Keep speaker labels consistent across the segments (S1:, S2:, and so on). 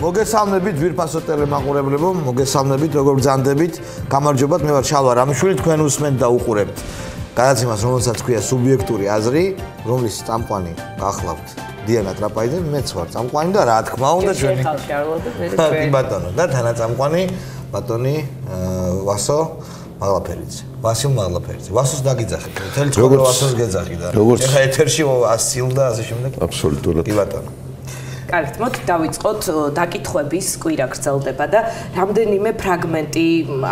S1: მოგესალმებით ვირფასო ტელემაყურებლებო, მოგესალმებით, როგორ ბრძანდებით. გამარჯობათ, მე ვარ შალვა რამიშვილი, თქვენ უსმენთ და უყურებთ გადაცემას, რომელსაც ქვია სუბიექტური აზრი, რომლის წამყვანი გახლავთ დიანა ტრაპაიძე, მეც ვარ წამყვანი და რა თქმა უნდა ჩვენი კი ბატონო და თანაწამყვანი ბატონი ვასო მაღლაფერიძე. ვასილ მაღლაფერიძე. ვასოს დაგიძახეთ. მთელი ცხოვრება ვასოს გეძახი და ეხა ეთერში ასილ და ასე შემდეგ.
S2: აბსოლუტურად.
S1: კი ბატონო.
S3: კარგით, მოდით დავიწყოთ დაკითხვების კვირა გრძელდება და რამდენიმე ფრაგმენტი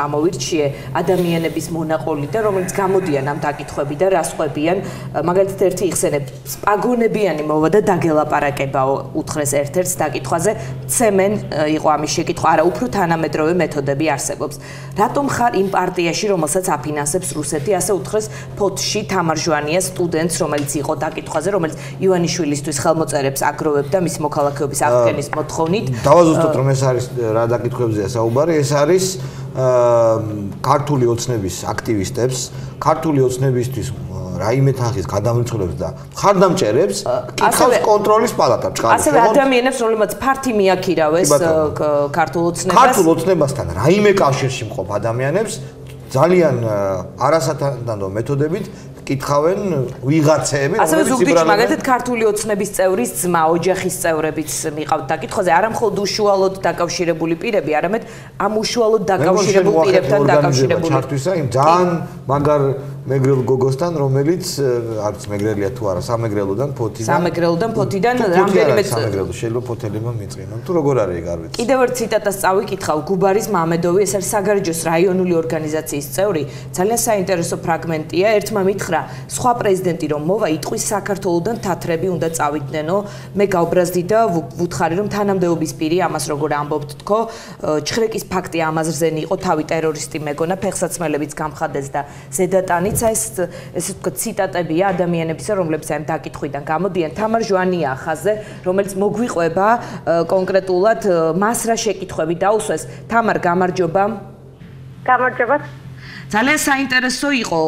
S3: ამოვირჩიე ადამიანების მონაყოლიდან, რომელიც გამოდიან ამ დაკითხვებიდან, რას ყვებიან. მაგალითად ერთი იხსენებ, სპაგონებიანი მოვა და დაგელაპარაკებაო, უთხრეს ერთ-ერთს დაკითხვაზე, ცემენ იყო ამის შეკითხვა, არა, უფრო თანამედროვე მეთოდები არსებობს. რატომ ხარ იმ პარტიაში, რომელსაც აფინანსებს რუსეთი, ასე უთხრეს ფოთში თამარ ჟვანიას სტუდენტს, რომელიც იყო დაკითხვაზე, რომელიც ივანიშვილისთვის ხელმოწერებს აგროვებდა მის მოქალაქეობის აღდგენის მოთხოვნით.
S1: დავაზუსტოთ რომ ეს არის რა დაკითხვებზეა საუბარი, ეს არის ქართული ოცნების აქტივისტებს, ქართული ოცნებისთვის რაიმე თანხის გადამრიცხვლებს და მხარდამჭერებს კითხავს კონტროლის პალატა ჩქარებს.
S3: ასევე ადამიანებს, რომლებიც ფართი მიაქირავეს ქართულ ოცნებას.
S1: ქართულ ოცნებასთან რაიმე კავშირში მყოფ ადამიანებს ძალიან არასათანადო მეთოდებით კითხავენ ვიღაცეები,
S3: ასევე ზუგდიდში მაგალითად ქართული ოცნების წევრის ძმა, ოჯახის წევრებიც მიყავთ დაკითხვაზე, არა მხოლოდ უშუალოდ დაკავშირებული პირები, არამედ ამ უშუალოდ დაკავშირებულ პირებთან დაკავშირებული.
S1: ჩართვისა იმ ძალიან მაგარ მეგრელ გოგოსთან, რომელიც არც მეგრელია თუ არა, სამეგრელოდან ფოთიდან რამდენიმე სამეგრელო შეიძლება ფოთელებმა მიწყინონ. თუ როგორ არის ეგ არ ვიცი.
S3: კიდევ ერთ ციტატას წავიკითხავ, გუბარის მამედოვი, ეს არის საგარეჯოს რაიონული ორგანიზაციის წევრი, ძალიან საინტერესო ფრაგმენტია, ერთმა მითხრა, სხვა პრეზიდენტი რომ მოვა, იტყვის საქართველოსდან თათრები უნდა წავიდნენ,ო მე გავბრაზდი და ვუთხარი რომ თანამდებობის პირი ამას როგორ ამბობთ თქო, ჩხრეკის ფაქტი ამაზრზენი იყო, თავი ტერორისტი მეგონა, ფეხსაცმელებიც გამხადეს და ზედატანი ესე ვთქვათ ციტატებია ადამიანებისა, რომლებიც ამ დაკითხვიდან გამოდიან. თამარ ჟვანია ახაზე, რომელიც მოგვიყვება კონკრეტულად მას რა შეკითხვები დაუსვეს. თამარ, გამარჯობა.
S4: გამარჯობა.
S3: ძალიან საინტერესო იყო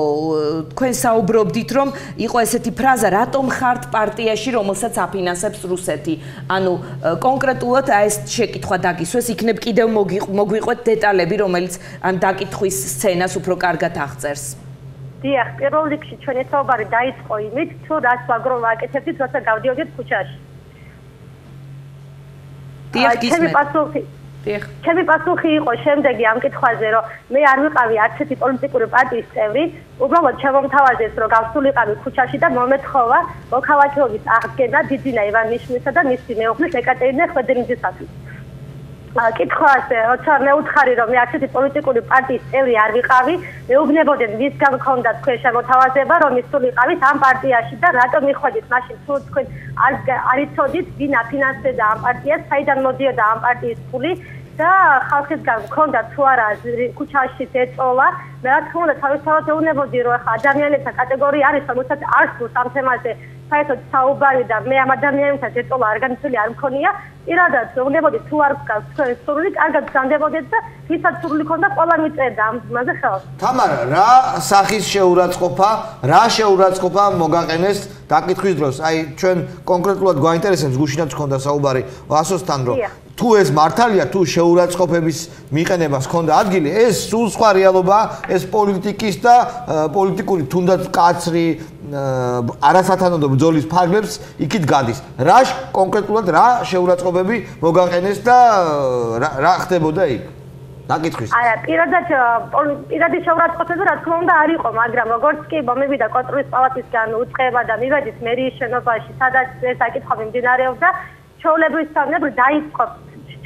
S3: თქვენ საუბრობდით, რომ იყო ესეთი ფრაზა, რატომ ხართ პარტიაში, რომელსაც აფინანსებს რუსეთი. ანუ კონკრეტულად ეს შეკითხვა დაგისვეს, იქნებ კიდევ მოგვიყვეთ დეტალები, რომელიც ამ დაკითხვის სცენას უფრო კარგად აღწერს.
S4: დიახ, პირველ რიგში ჩვენი საუბარი დაიწყო იმით, თუ რას ვაკეთებდით, როცა გავდიოდით ქუჩაში.
S3: დიახ, გისმენთ.
S4: ჩემი პასუხი იყო შემდეგი ამ კითხვაზე, რომ მე არ ვიყავი არც ერთი პოლიტიკური პარტიის წევრი, უბრალოდ შემომთავაზეს, რომ გავსულიყავი ქუჩაში და მომეთხოვა მოქალაქეობის აღდგენა დიდინა ივანიშვილისა და მისი მეუღლის ეკატერინე ხვედრინძისათვის. კითხვაზე, როცა მე უთხარი, რომ მე არც ერთი პოლიტიკური პარტიის წევრი არ ვიყავი, მეუბნებოდნენ, ვისგან გქონდა თქვენ შემოთავაზება, რომ ისულიყავით ამ პარტიაში და რატომ მიხვედით მაშინ, თუ თქვენ არ იცოდით, ვინ აფინანსებდა ამ პარტიას, საიდან მოდიოდა ამ პარტიის ფული და ხალხისგან გქონდა თუ არა ქუჩაში ეწოლა, მე რა თქმა უნდა თავისთავად ეუბნებოდი, რომ ახლა ადამიანებთა კატეგორია არის, რომელსაც არ სურს ამ თემაზე საერთოდ საუბარი და მე ამ ადამიანებთან ეწოლა არ განცდილი არ მქონია. პირადად ეუბნებოდი თუ არ გქონდა თქვენ სურვილი, კარგად გზანდებოდეთ და ვისაც სურვილი ქონდა, ყველა მიწერდა ამ თემაზე ხელს.
S1: თამარა, რა სახის შეურაცხყოფა მოგაყენეს დაკითხვის დროს? აი ჩვენ კონკრეტულად გვაინტერესებს, გუშინაც გქონდა საუბარი ვასოსთან, რომ თუ ეს მართალია, თუ შეურაცხყოფების მიყენებას ჰქონდა ადგილი, ეს სულ სხვა რეალობაა, ეს პოლიტიკის და პოლიტიკური თუნდაც კაცრი არასათანადო ბრძოლის ფარგლებს იქით გადის. რა კონკრეტულად რა შეურაცხყოფები მოგაყენეს და რა ხდებოდა იქ? დაკითხვის.
S4: არა, პირადი შეურაცხყოფები რა თქმა უნდა არ იყო, მაგრამ როგორც კი მომივიდა კონტროლის პალატისგან უწყება და მივედის მერიის შენობაში, სადაც ეს საკითხი მიმდინარეობდა, ჩვეულებრივ დაიწყო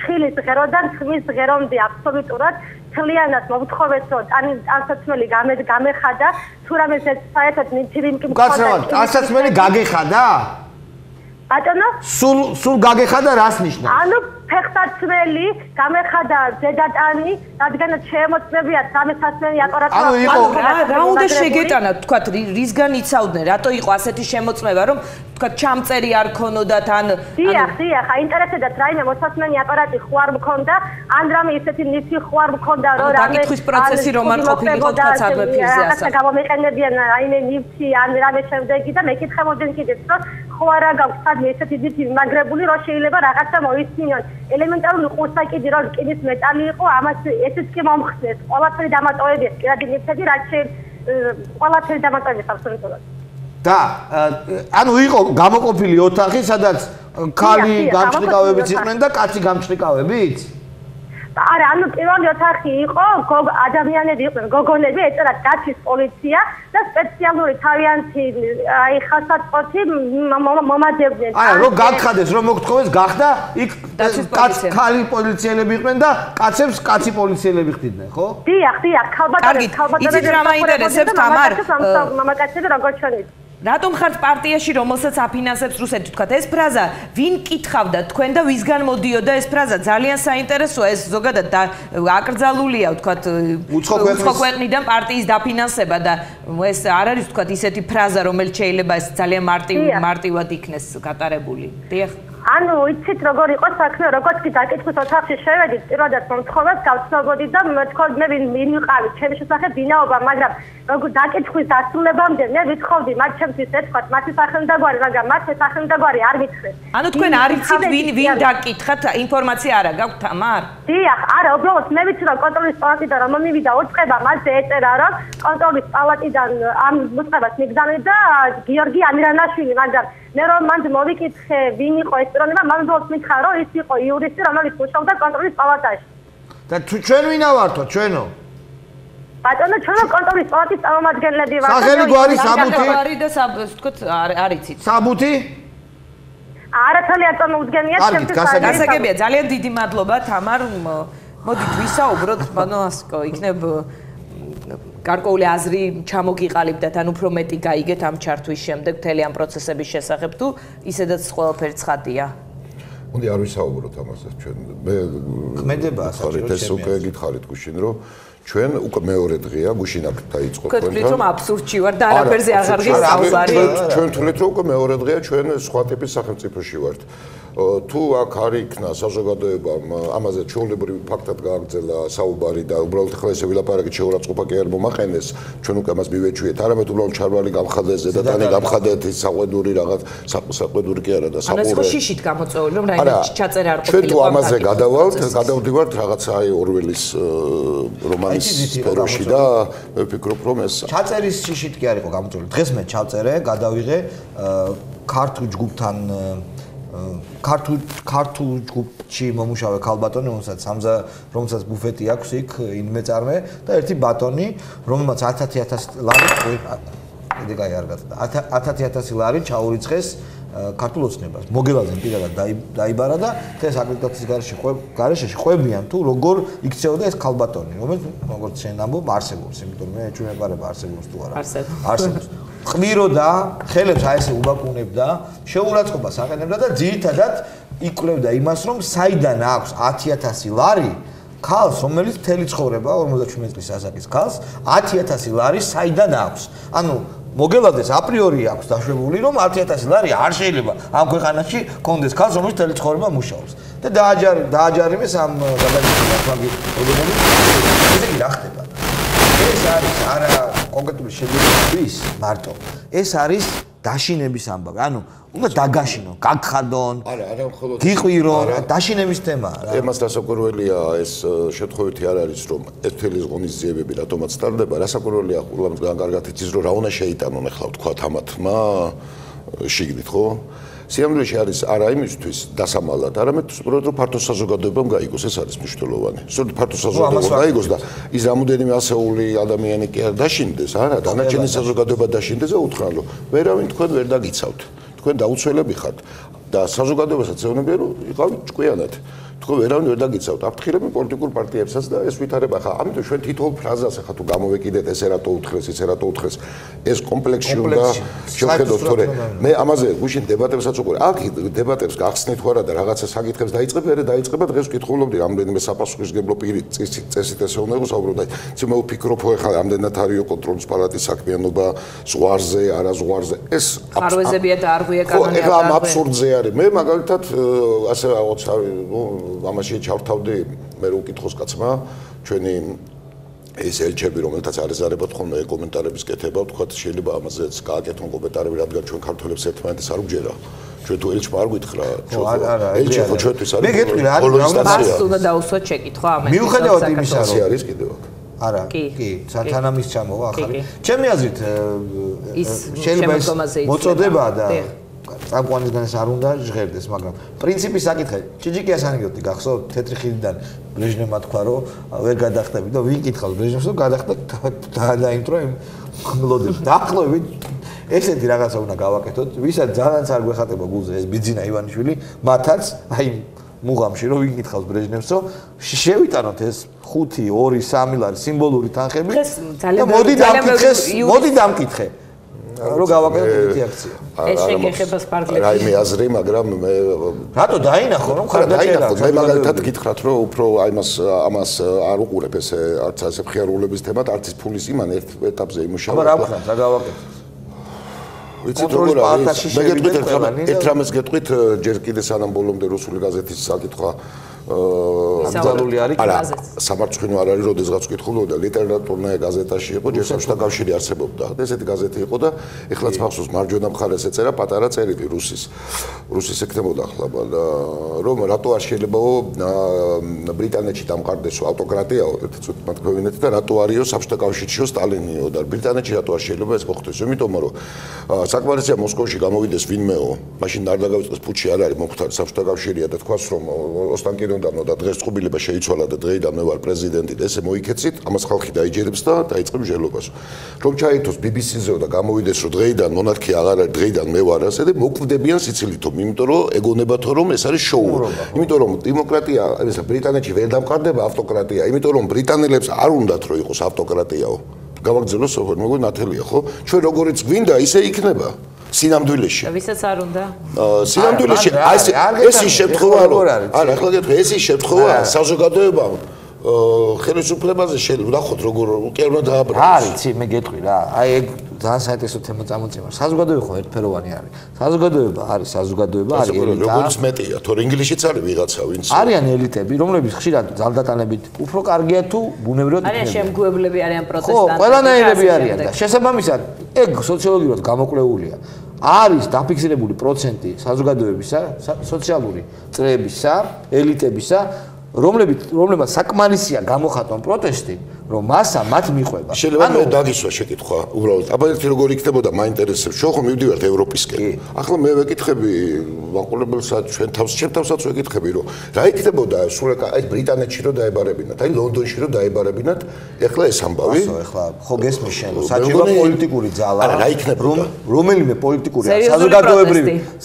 S4: ჩხილის ღეროდან ხმის ღერომდე აბსოლუტურად თლიანად მომთხოვეს, რომ ტანსაცმელი გამეხადა, თუ რამეს საერთოდ ნიჭირი
S1: მქონდა. ტანსაცმელი გაგეხადა?
S4: ბატონო?
S1: სულ გაგეხადა რას ნიშნავს?
S4: ანუ ფეხსაცმელი გამეხადა ზედატანი, რადგანაც შემოწმებიათ სამესაცმელი აპარატი.
S3: ანუ იყო რა უნდა შეგეტანათ, თქვათ, რისგან იცავდნენ, რატო იყო ასეთი შემოწმება, რომ თქვათ ჩამწერი არ ქონოდათ ან
S4: დიახ, აინტერესებდათ რაიმე მოსაცმელი აპარატი ხო არ მქონდა, ან რამე ისეთი ნივთი ხო არ მქონდა, რომ რამე
S3: დაკითხვის პროცესი რომ არ ყოფილიყო, თქვათ, სადმე ფილზე
S4: ასა გამომეყენებიან რაიმე ნივთი ან რამე შემდეგი და მეკითხებოდნენ კიდეც, რომ ხო არა გაქვს სადმე ესეთი ნივთი მიმაგრებული, რომ შეიძლება რაღაცა მოისმინონ. ელემენტარული ყურსაკიდი რო რკინის მეტალი იყო, ამას ესეც კი მომხსნეს. ყველაფერი დამატოებია, პირადი მითები, რაც ყველაფერი დამატოებია აბსოლუტურად.
S1: და ანუ იყო გამოყოფილი ოთახი, სადაც ქალი გამჭრიკავებიც იყვნენ და კაცი გამჭრიკავებიც?
S4: არა, ანუ პირველი ოთახი იყო, ადამიანები იყვნენ, გოგონები, ეწერათ დაცვის პოლიცია და სპეციალური თავიანთი აი ხასაწყოთი მომადებდნენ.
S1: აი, რომ გაგხადეს, რომ მოგთხოვეს, გახდა იქ ქალი პოლიციელები იყვნენ და კაცებს კაცი პოლიციელები ხდიდნენ, ხო?
S4: დიახ, ქალბატონები,
S3: იცით რა მაინტერესებს, თამარ?
S4: მამაკაცები როგორ ჩვენით?
S3: რატომ ხართ პარტიაში, რომელსაც აფინანსებს რუსეთი, თქვათ, ეს ფრაზა ვინ კითხავდა თქვენ და ვისგან მოდიოდა ეს ფრაზა? ძალიან საინტერესოა, ეს ზოგადად აკრძალულია, თქვათ, უცხო ქვეყნიდან პარტიის დაფინანსება და ეს არ არის, თქვათ, ისეთი ფრაზა, რომელიც შეიძლება ეს ძალიან მარტივად იქნეს გატარებული. დიახ.
S4: ანუ იცით როგორ იყო საქმე, როგორც კი დაკითხვის ოთახში შევედით, პირველად მომთხოვას გავცნობოდი და მეთქოდი მე ვინ ვიყავი, ჩემი შესახებ ვინაობა, მაგრამ როგორ დაკითხვის დასრულებამდე მე ვითხოვდი მათ ჩემთვის ეთქვათ, მათი სახელმდაგვარი, მაგრამ მათი სახელმდაგვარი არ მითხრეს.
S3: ანუ თქვენ არ იცით ვინ დაკითხათ, ინფორმაცია არა გაქვთ, თამარ?
S4: დიახ, არა, უბრალოდ მე ვიცი რომ კონტროლის პალატიდან რომ მომივიდა უწყება, მასზე ეწერა რომ კონტროლის პალატიდან ამ უწყებას მიგზავნე და გიორგი ამირანაშვილი, მაგრამ მე რომ მანდ მოვიკითხე ვინ იყო ეს პიროვნება, მან უბრალოდ მითხრა რომ ის იყო იურისტი, რომელიც მუშაობდა კონტროლის პალატაში.
S1: და ჩვენ ვინა ვართო, ჩვენო?
S4: ბატონო, ჩვენო კონტროლის პალატის წარმომადგენლები ვართ.
S1: სახელი გვარი საბუთი?
S3: ვთქვათ, არ იცით.
S1: საბუთი?
S4: არათალი არ წარმოუდგენია
S1: ჩემთვის.
S3: გასაგებია, ძალიან დიდი მადლობა, თამარ. მოდით ვისაუბროთ, ბანოასკო, იქნებ გარკვეული აზრი ჩამოგიყალიბდათ, ან უფრო მეტი გაიგეთ ამ ჩართვის შემდეგ მთელი ამ პროცესების შესახებ თუ ისედაც ყველაფერი ცხადია?
S2: უნდა არ ვისაუბროთ ამაზე ჩვენ. მე
S1: ქმედებაა საჭირო
S2: ეს უკვე გითხარით გუშინ რომ ჩვენ უკვე მეორე დღეა გუშინ აქ დაიწყო
S3: თქვენ თვლით რომ აბსურდში ვარ და არაფერზე აღარ გისაუბარი?
S2: ჩვენ თვლით რომ უკვე მეორე დღეა ჩვენ სხვა ტიპის სახელმწიფოში ვართ. თუ აქ არ იქნა საზოგადოებამ ამაზე ჩვეულებრივი ფაქტად გააგრძელა საუბარი და უბრალოდ ხლა ესე ვილაპარაკეთ შეურაცხყოფა კი არ მომაყენეს, ჩვენ უკვე ამას მივეჩვიეთ. არამედ უბრალოდ ჩარვალი გამხადეს და დანი გამხადეთ ის საყვედური რაღაც საყვედური კი არა და საყურე.
S3: ანუ ეს შიშით გამოწვეული რომ რაიმე ჩაწერა არ ყოფილიყო.
S2: ჩვენ თუ ამაზე გადავდივართ რაღაც აი ორველის რომანის სფეროში და მე ვფიქრობ რომ ეს
S1: ჩაწერის შიშით კი არ იყო გამოწვეული. დღეს მე ჩავწერე, გადავიღე ქართულ ჯგუფთან ქართულ ჯგუფში მომუშავე ქალბატონი, რომელსაც ბუფეტი აქვს იქ ინმეწარმე და ერთი ბატონი, რომელმაც 1000 ლარი, ედეგაი არ გაწდა. 1000 ლარი ჩაურიცხეს ქართულ ოცნებას. მოგელაძემ პირადად დაიბარა და დღეს აკრედიტაციის გარეშეში ყვებიან თუ როგორ იქცეოდა ეს ქალბატონი, რომელიც როგორც შენ ამბობ არსებობს, იმიტომ მე ეჩვენებარება არსებობს თუ არა. არსებობს. ყმიროდა, ხელებს აი ესე უბაკუნებდა, შეურაცხყოფას აყენებდა და ძირითადად იკვლევდა იმას, რომ საიდან აქვს 10000 ლარი ქალს, რომელიც მთელი ცხოვრება 57 წლის ასაკის ქალს 10000 ლარი საიდან აქვს. ანუ მოგელაძეს აპრიორი აქვს დაშვებული, რომ 10000 ლარი არ შეიძლება ამ ქვეყანაში კონდეს ქალს, რომელიც მთელი ცხოვრება მუშაობს. და დააჯარიმეს ამ გადაგებულს მაგის ესე რა ხდება? ეს არის არა კონკრეტული შედეგების მარტო. ეს არის დაშინების ამბავი. ანუ უნდა დაგაშინონ, გაგხადონ.
S2: არა მხოლოდ
S1: გიყვირონ, დაშინების თემაა რა.
S2: ემას დასაკვირველია ეს შეთხოვითი არ არის რომ ეს მთელი ღონისძიებები რატომაც ტარდება, რასაკვირველია ყველამ კარგად იცის რომ რა უნდა შეიტანონ ახლა თქვა თამათმა შიგნით ხო? სიამოვნებაში არის არა იმისთვის დასამალად, არამედ უბრალოდ რომ ფართო საზოგადოებამ გაიგოს, ეს არის მნიშვნელოვანი. სწორედ ფართო საზოგადოებამ გაიგოს და ის რამოდენიმე ასეული ადამიანი კი არ დაშინდეს, არა, დანარჩენი საზოგადოება დაშინდეს და უთხრან რომ ვერავინ თქვენ ვერ დაგიცავთ. თქვენ დაუცველები ხართ და საზოგადოებასაც ეუბნებიან რომ იყავით ჭკვიანად. თქვენ ვერავინ ვერ დაგიცავთ. აფრთხილები პოლიტიკურ პარტიებსაც და ეს ვითარება ხა. ამიტომ ჩვენ თითოეულ ფრაზას ახლა თუ გამოვეკიდეთ ესე რატო უთხრეს, ესე რატო უთხრეს, ეს კომპლექსი უნდა შევხედოთ, თორე მე ამაზე გუშინ დებატებსაც უყურე. აქ დებატებს გახსნით თუ არა და რაღაცა საკითხებს დაიწყებ, მე დაიწყება დღეს ვკითხულობდი რამდენიმე საპასუხისმგებლო პირი წესით ესე უნდა იყოს აუბრალოდ. ცი მე ვფიქრობ ახლა ამდენად არისო კონტროლის პალატის საქმიანობა ზღვარზე, არა ზღვარზე. ეს
S3: არვეზებია და არღვია კანონი.
S2: ახლა ამ აბსურდზე არის. მე მაგალითად ასე რაღაცა ამაში ჩავთავდი მე რო უკითხოს კაცმა ჩვენი ეს ელჩები, რომელთაც არეზარებად ხოლმე კომენტარების კეთება, ვთქვათ, შეიძლება ამაზეც გააკეთონ კომენტარები, რადგან ჩვენ ქართველებს ერთმანეთს არ უგჯერა. ჩვენ თუ ელჩმა არ გითხრა, ელჩი ხო ჩვენთვის არის.
S1: მე გეტყვი რა,
S3: მას უნდა დაუსვათ შეკითხვა ამას.
S1: მიუხედავად იმისა, რომ
S2: არის კიდევ აქ.
S1: არა, კი, თანამის ჩამოვა ახალი. ჩემი აზრით შეიძლება ეს მოწოდება და წამყვანისგან ეს არ უნდა ჟღერდეს, მაგრამ პრინციპის საკითხი, ჭიჭიკიას ანეკდოტი გახსოვთ, თეთრი ხიდიდან ბრეჟნევმა თქვა, რომ ვერ გადახტები და ვინ კითხავს ბრეჟნევს, რომ გადახტა დაინტრო იმ მლოდებს. დაახლოებით ესეთი რაღაცა უნდა გავაკეთოთ, ვისაც ძალიანაც არ გვეხატება გულზე ეს ბიძინა ივანიშვილი, მათაც აი მუღამში რომ ვინ კითხავს ბრეჟნევს, რომ შევიტანოთ ეს 5, 2, 3 ლარი სიმბოლური თანხები და მოდი დამკითხე. რო გავაკეთოთ ერთი აქცია.
S3: ეს შეგეხება სპარგლებში.
S2: რაიმე აზრი, მაგრამ მე
S1: რატო დაინახო, რომ ხარ
S2: დაინახო. მე მაგალითად გითხრათ, რომ უფრო ამას არ უყურებ ესე არც ასე მხიარულების თემად, არც ის ფულის იმან ერთ ეტაპზე იმუშავა.
S1: აბა რა ვქნათ, რა გავაკეთოთ?
S2: ვიცით როგორ არის? მე გეტყვით ერთ რამეს გეტყვით, ჯერ კიდე სანამ ბოლომდე რუსული გაზეთის საკითხვა
S1: აკრძალული არის
S2: გაზეთს. სამარცხვინო არ არის, როდესღაც ვკითხულობდა, ლიტერატურნაე გაზეთაში იყო, ჯერ საბჭოთა კავშირი არსებობდა. ესეთი გაზეთი იყო და ეხლაც მახსოვს მარჯვენა მხარეს ეწერა პატარა წერილი რუსის ექნებოდა ახლა და რომ რატო არ შეიძლებაო ბრიტანეთში დამყარდესო ავტოკრატიაო, ერთად თქვენით და რატო არისო საბჭოთა კავშირშიო სტალინიო და ბრიტანეთში რატო არ შეიძლება ეს მოხდეს? იმიტომ რომ საკმარისია მოსკოვში გამოვიდეს ვინმეო, მაშინ არ დაგავიწყდეს ფუჩი არ არის მომხდარი საბჭოთა კავშირია და თქვას რომ ოსტანკინოდანო და დღეს წყობილება შეიცვალა და დღეიდან მე ვარ პრეზიდენტი და ესე მოიქეცით, ამას ხალხი დაიჯერებს და დაიწყებს ჟელობას. რომ ჩაითოს BBC-ზეო და გამოვიდეს რომ დღეიდან მონარქია აღარ არის, დღეიდან მე ვარ ასე და მოკვდებიან სიცილითო, იმიტომ რომ ეგონებათო რომ ეს არის შოუ. იმიტომ რომ დემოკრატია, ესა ბრიტანეთში ვერ დამყარდება ავტოკრატია, იმიტომ რომ ბრიტანელებს არ უნდათ რომ იყოს ავტოკრატიაო. გავაგრძელო სოფელ, მეგონი ნათელია, ხო? ჩვენ როგორიც გვინდა, ისე იქნება. სინამდვილეში.
S3: ვისაც არ უნდა?
S2: სინამდვილეში ეს ის შემთხვევა რომ არა, ახლა გეტყვი, ეს ის შემთხვევა საზოგადოებამ ხელისუფლებაზე შეიძლება ნახოთ როგორ კი არ უნდა დააბრუნოს.
S1: არის, მე გეტყვი რა. აი ეგ ძალიან საინტერესო თემა წამოწევა. საზოგადოება ხო ერთფეროვანი არის. საზოგადოება არის elita.
S2: როგორც მეტია, თორე ინგლისშიც არის ვიღაცა, ვინც
S1: არიან ელიტები, რომლებიც ხშირად ძალდატანებით უფრო კარგია თუ ბუნებრივად იქნება.
S3: არიან შემგუებლები, არიან პროტესტანტები.
S1: ხო, ყველანაირები არიან და შესაბამისად ეგ სოციოლოგიურად გამოკლეულია. არის დაფიქსირებული პროცენტი საზოგადოებისა, სოციალური წრეებისა, ელიტებისა, რომლებმაც საკმარისია გამოხატონ პროტესტი, რომ მასა მათ მიყვება.
S2: შეიძლება მე დაგისვა შეკითხვა, უბრალოდ. აბა ერთი როგორ იქნებოდა, მაინტერესებს. შენ ხომ მივდივართ ევროპისკენ. ახლა მე ვეკითხები მაყურებელსაც, ჩვენ თავსაც ვეკითხები, რომ რა იქნებოდა სულ აი ბრიტანეთში რომ დაებარებინათ, აი ლონდონში რომ დაებარებინათ, ეხლა ეს ამბავი.
S1: ეხლა ხო გესმის შენ, საჭირო პოლიტიკური ძალა,
S2: რა იქნებოდა?
S1: რომელიმე პოლიტიკური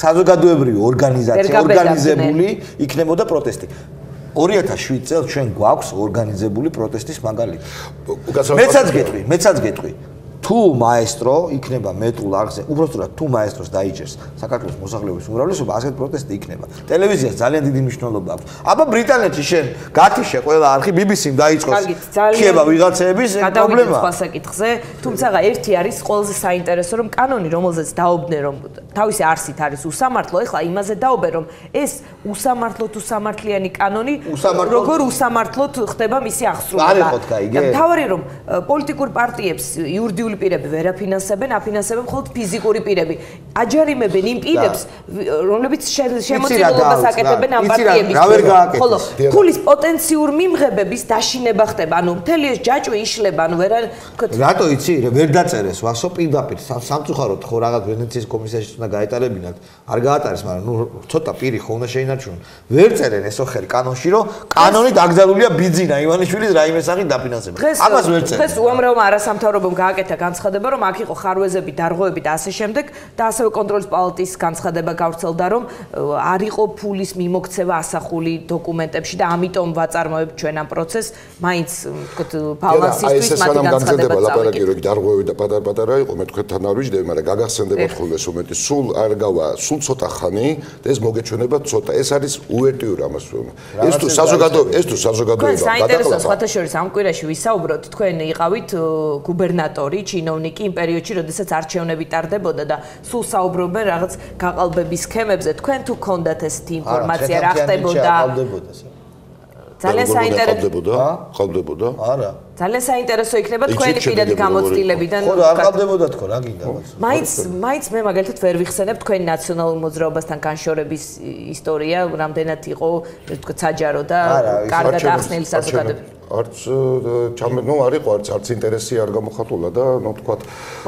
S1: საზოგადოებრივი ორგანიზაცია, ორგანიზებული იქნებოდა პროტესტი. 2007 წელს ჩვენ გვაქვს ორგანიზებული პროტესტის მაგალითი. მეცაც გეტყვი. თუ მაესტრო იქნება მეტულ არხზე, უბრალოდ თუ მაესტროს დაიჭერს საქართველოს მოსახლეობის უმრავლესობა, ასეთ პროტესტი იქნება. ტელევიზიას ძალიან დიდი მნიშვნელობა აქვს. აბა ბრიტანეთში შენ გათიშე ყველა არხი BBC-მ დაიწყოს. ხება ვიღაცების პრობლემა.
S3: სხვა საკითხზე, თუმცა ერთი არის ყველაზე საინტერესო, რომ კანონი, რომელზეც დაობდნენ, რომ თავისი არსით არის უსამართლო, ეხლა იმაზე დაობენ, რომ ეს უსამართლო თუ სამართლიანი კანონი როგორ უსამართლოდ ხდება მისი აღსრულება. და თავარი რომ პოლიტიკურ პარტიებს იურიდიული პირები ვერ აფინანსებენ, აფინანსებენ მხოლოდ ფიზიკური პირები. აჯარიმებენ იმ პირებს, რომლებიც შემოწირულობას აკეთებენ ამ პარტიების. ხოლო ფულის პოტენციურ მიმღებების დაშინება ხდება. ანუ მთელი ეს ჯაჭვი იშლება, ანუ ვერ ვთქვათ.
S1: რატო იცი, ვერ დაწერეს ვასო პირდაპირ სამწუხაროდ ხო რაღაც ვენეციის კომისიაში უნდა გაეტარებინათ, არ გაატარეს, მაგრამ ნუ ცოტა პირი ხო უნდა შეინარჩუნონ. ვერ წერენ ესო ხელი კანონში, რომ კანონით აკრძალულია ბიძინა ივანიშვილის რაიმე სახით დაფინანსება. ამას ვერ წერენ.
S3: დღეს უამრავმა არასამთავრობომ გააკეთა განცხადება, რომ აქ იყო ხარვეზები, დარღვევები და ასე შემდეგ და ასევე კონტროლის პალატის განცხადება გავრცელდა, რომ არ იყო ფულის მიმოქცევა ასახული დოკუმენტებში და ამიტომ ვაწარმოებ ჩვენ ამ პროცესს, მაინც ვთქვათ ბალანსისთვის მათი განცხადება
S2: ლაპარაკი რომ დარღვევები და პატარ-პატარა იყო, მე თქვენთან არ ვიჯდები, მაგრამ გაგახსენდებათ ხოლმე სუმეტი, სულ არ გავა, სულ ცოტა ხანი და ეს მოგეჩვენება ცოტა, ეს არის უვერტიურ ამას რომ ეს თუ საზოგადოება
S3: საინტერესო სხვათა შორის ამ კვირაში ვისაუბროთ, თქვენ იყავით გუბერნატორი, ჩინოვნიკი იმ პერიოდში, როდესაც არჩევნები ტარდებოდა და სულ საუბრობენ რაღაც გაყალბების სქემებზე, თქვენ თუ გქონდათ ესეთი ინფორმაცია რა ხდებოდა? ძალიან საინტერესო.
S2: ყალბდებოდა? არა.
S3: ძალიან საინტერესო იქნება თქვენი პირადი გამოცდილებიდან.
S1: ხო და არ ყავდებოდა თქო რა გინდა მას.
S3: მაინც მე მაგალითად ვერ ვიხსენებ თქვენი ნაციონალურ მოძრაობასთან განშორების ისტორია, რამდენად იყო თქვა საჯარო და კარგად ახსნილი საზოგადოება.
S2: არც არც ინტერესი არ გამოხატულა და თქვა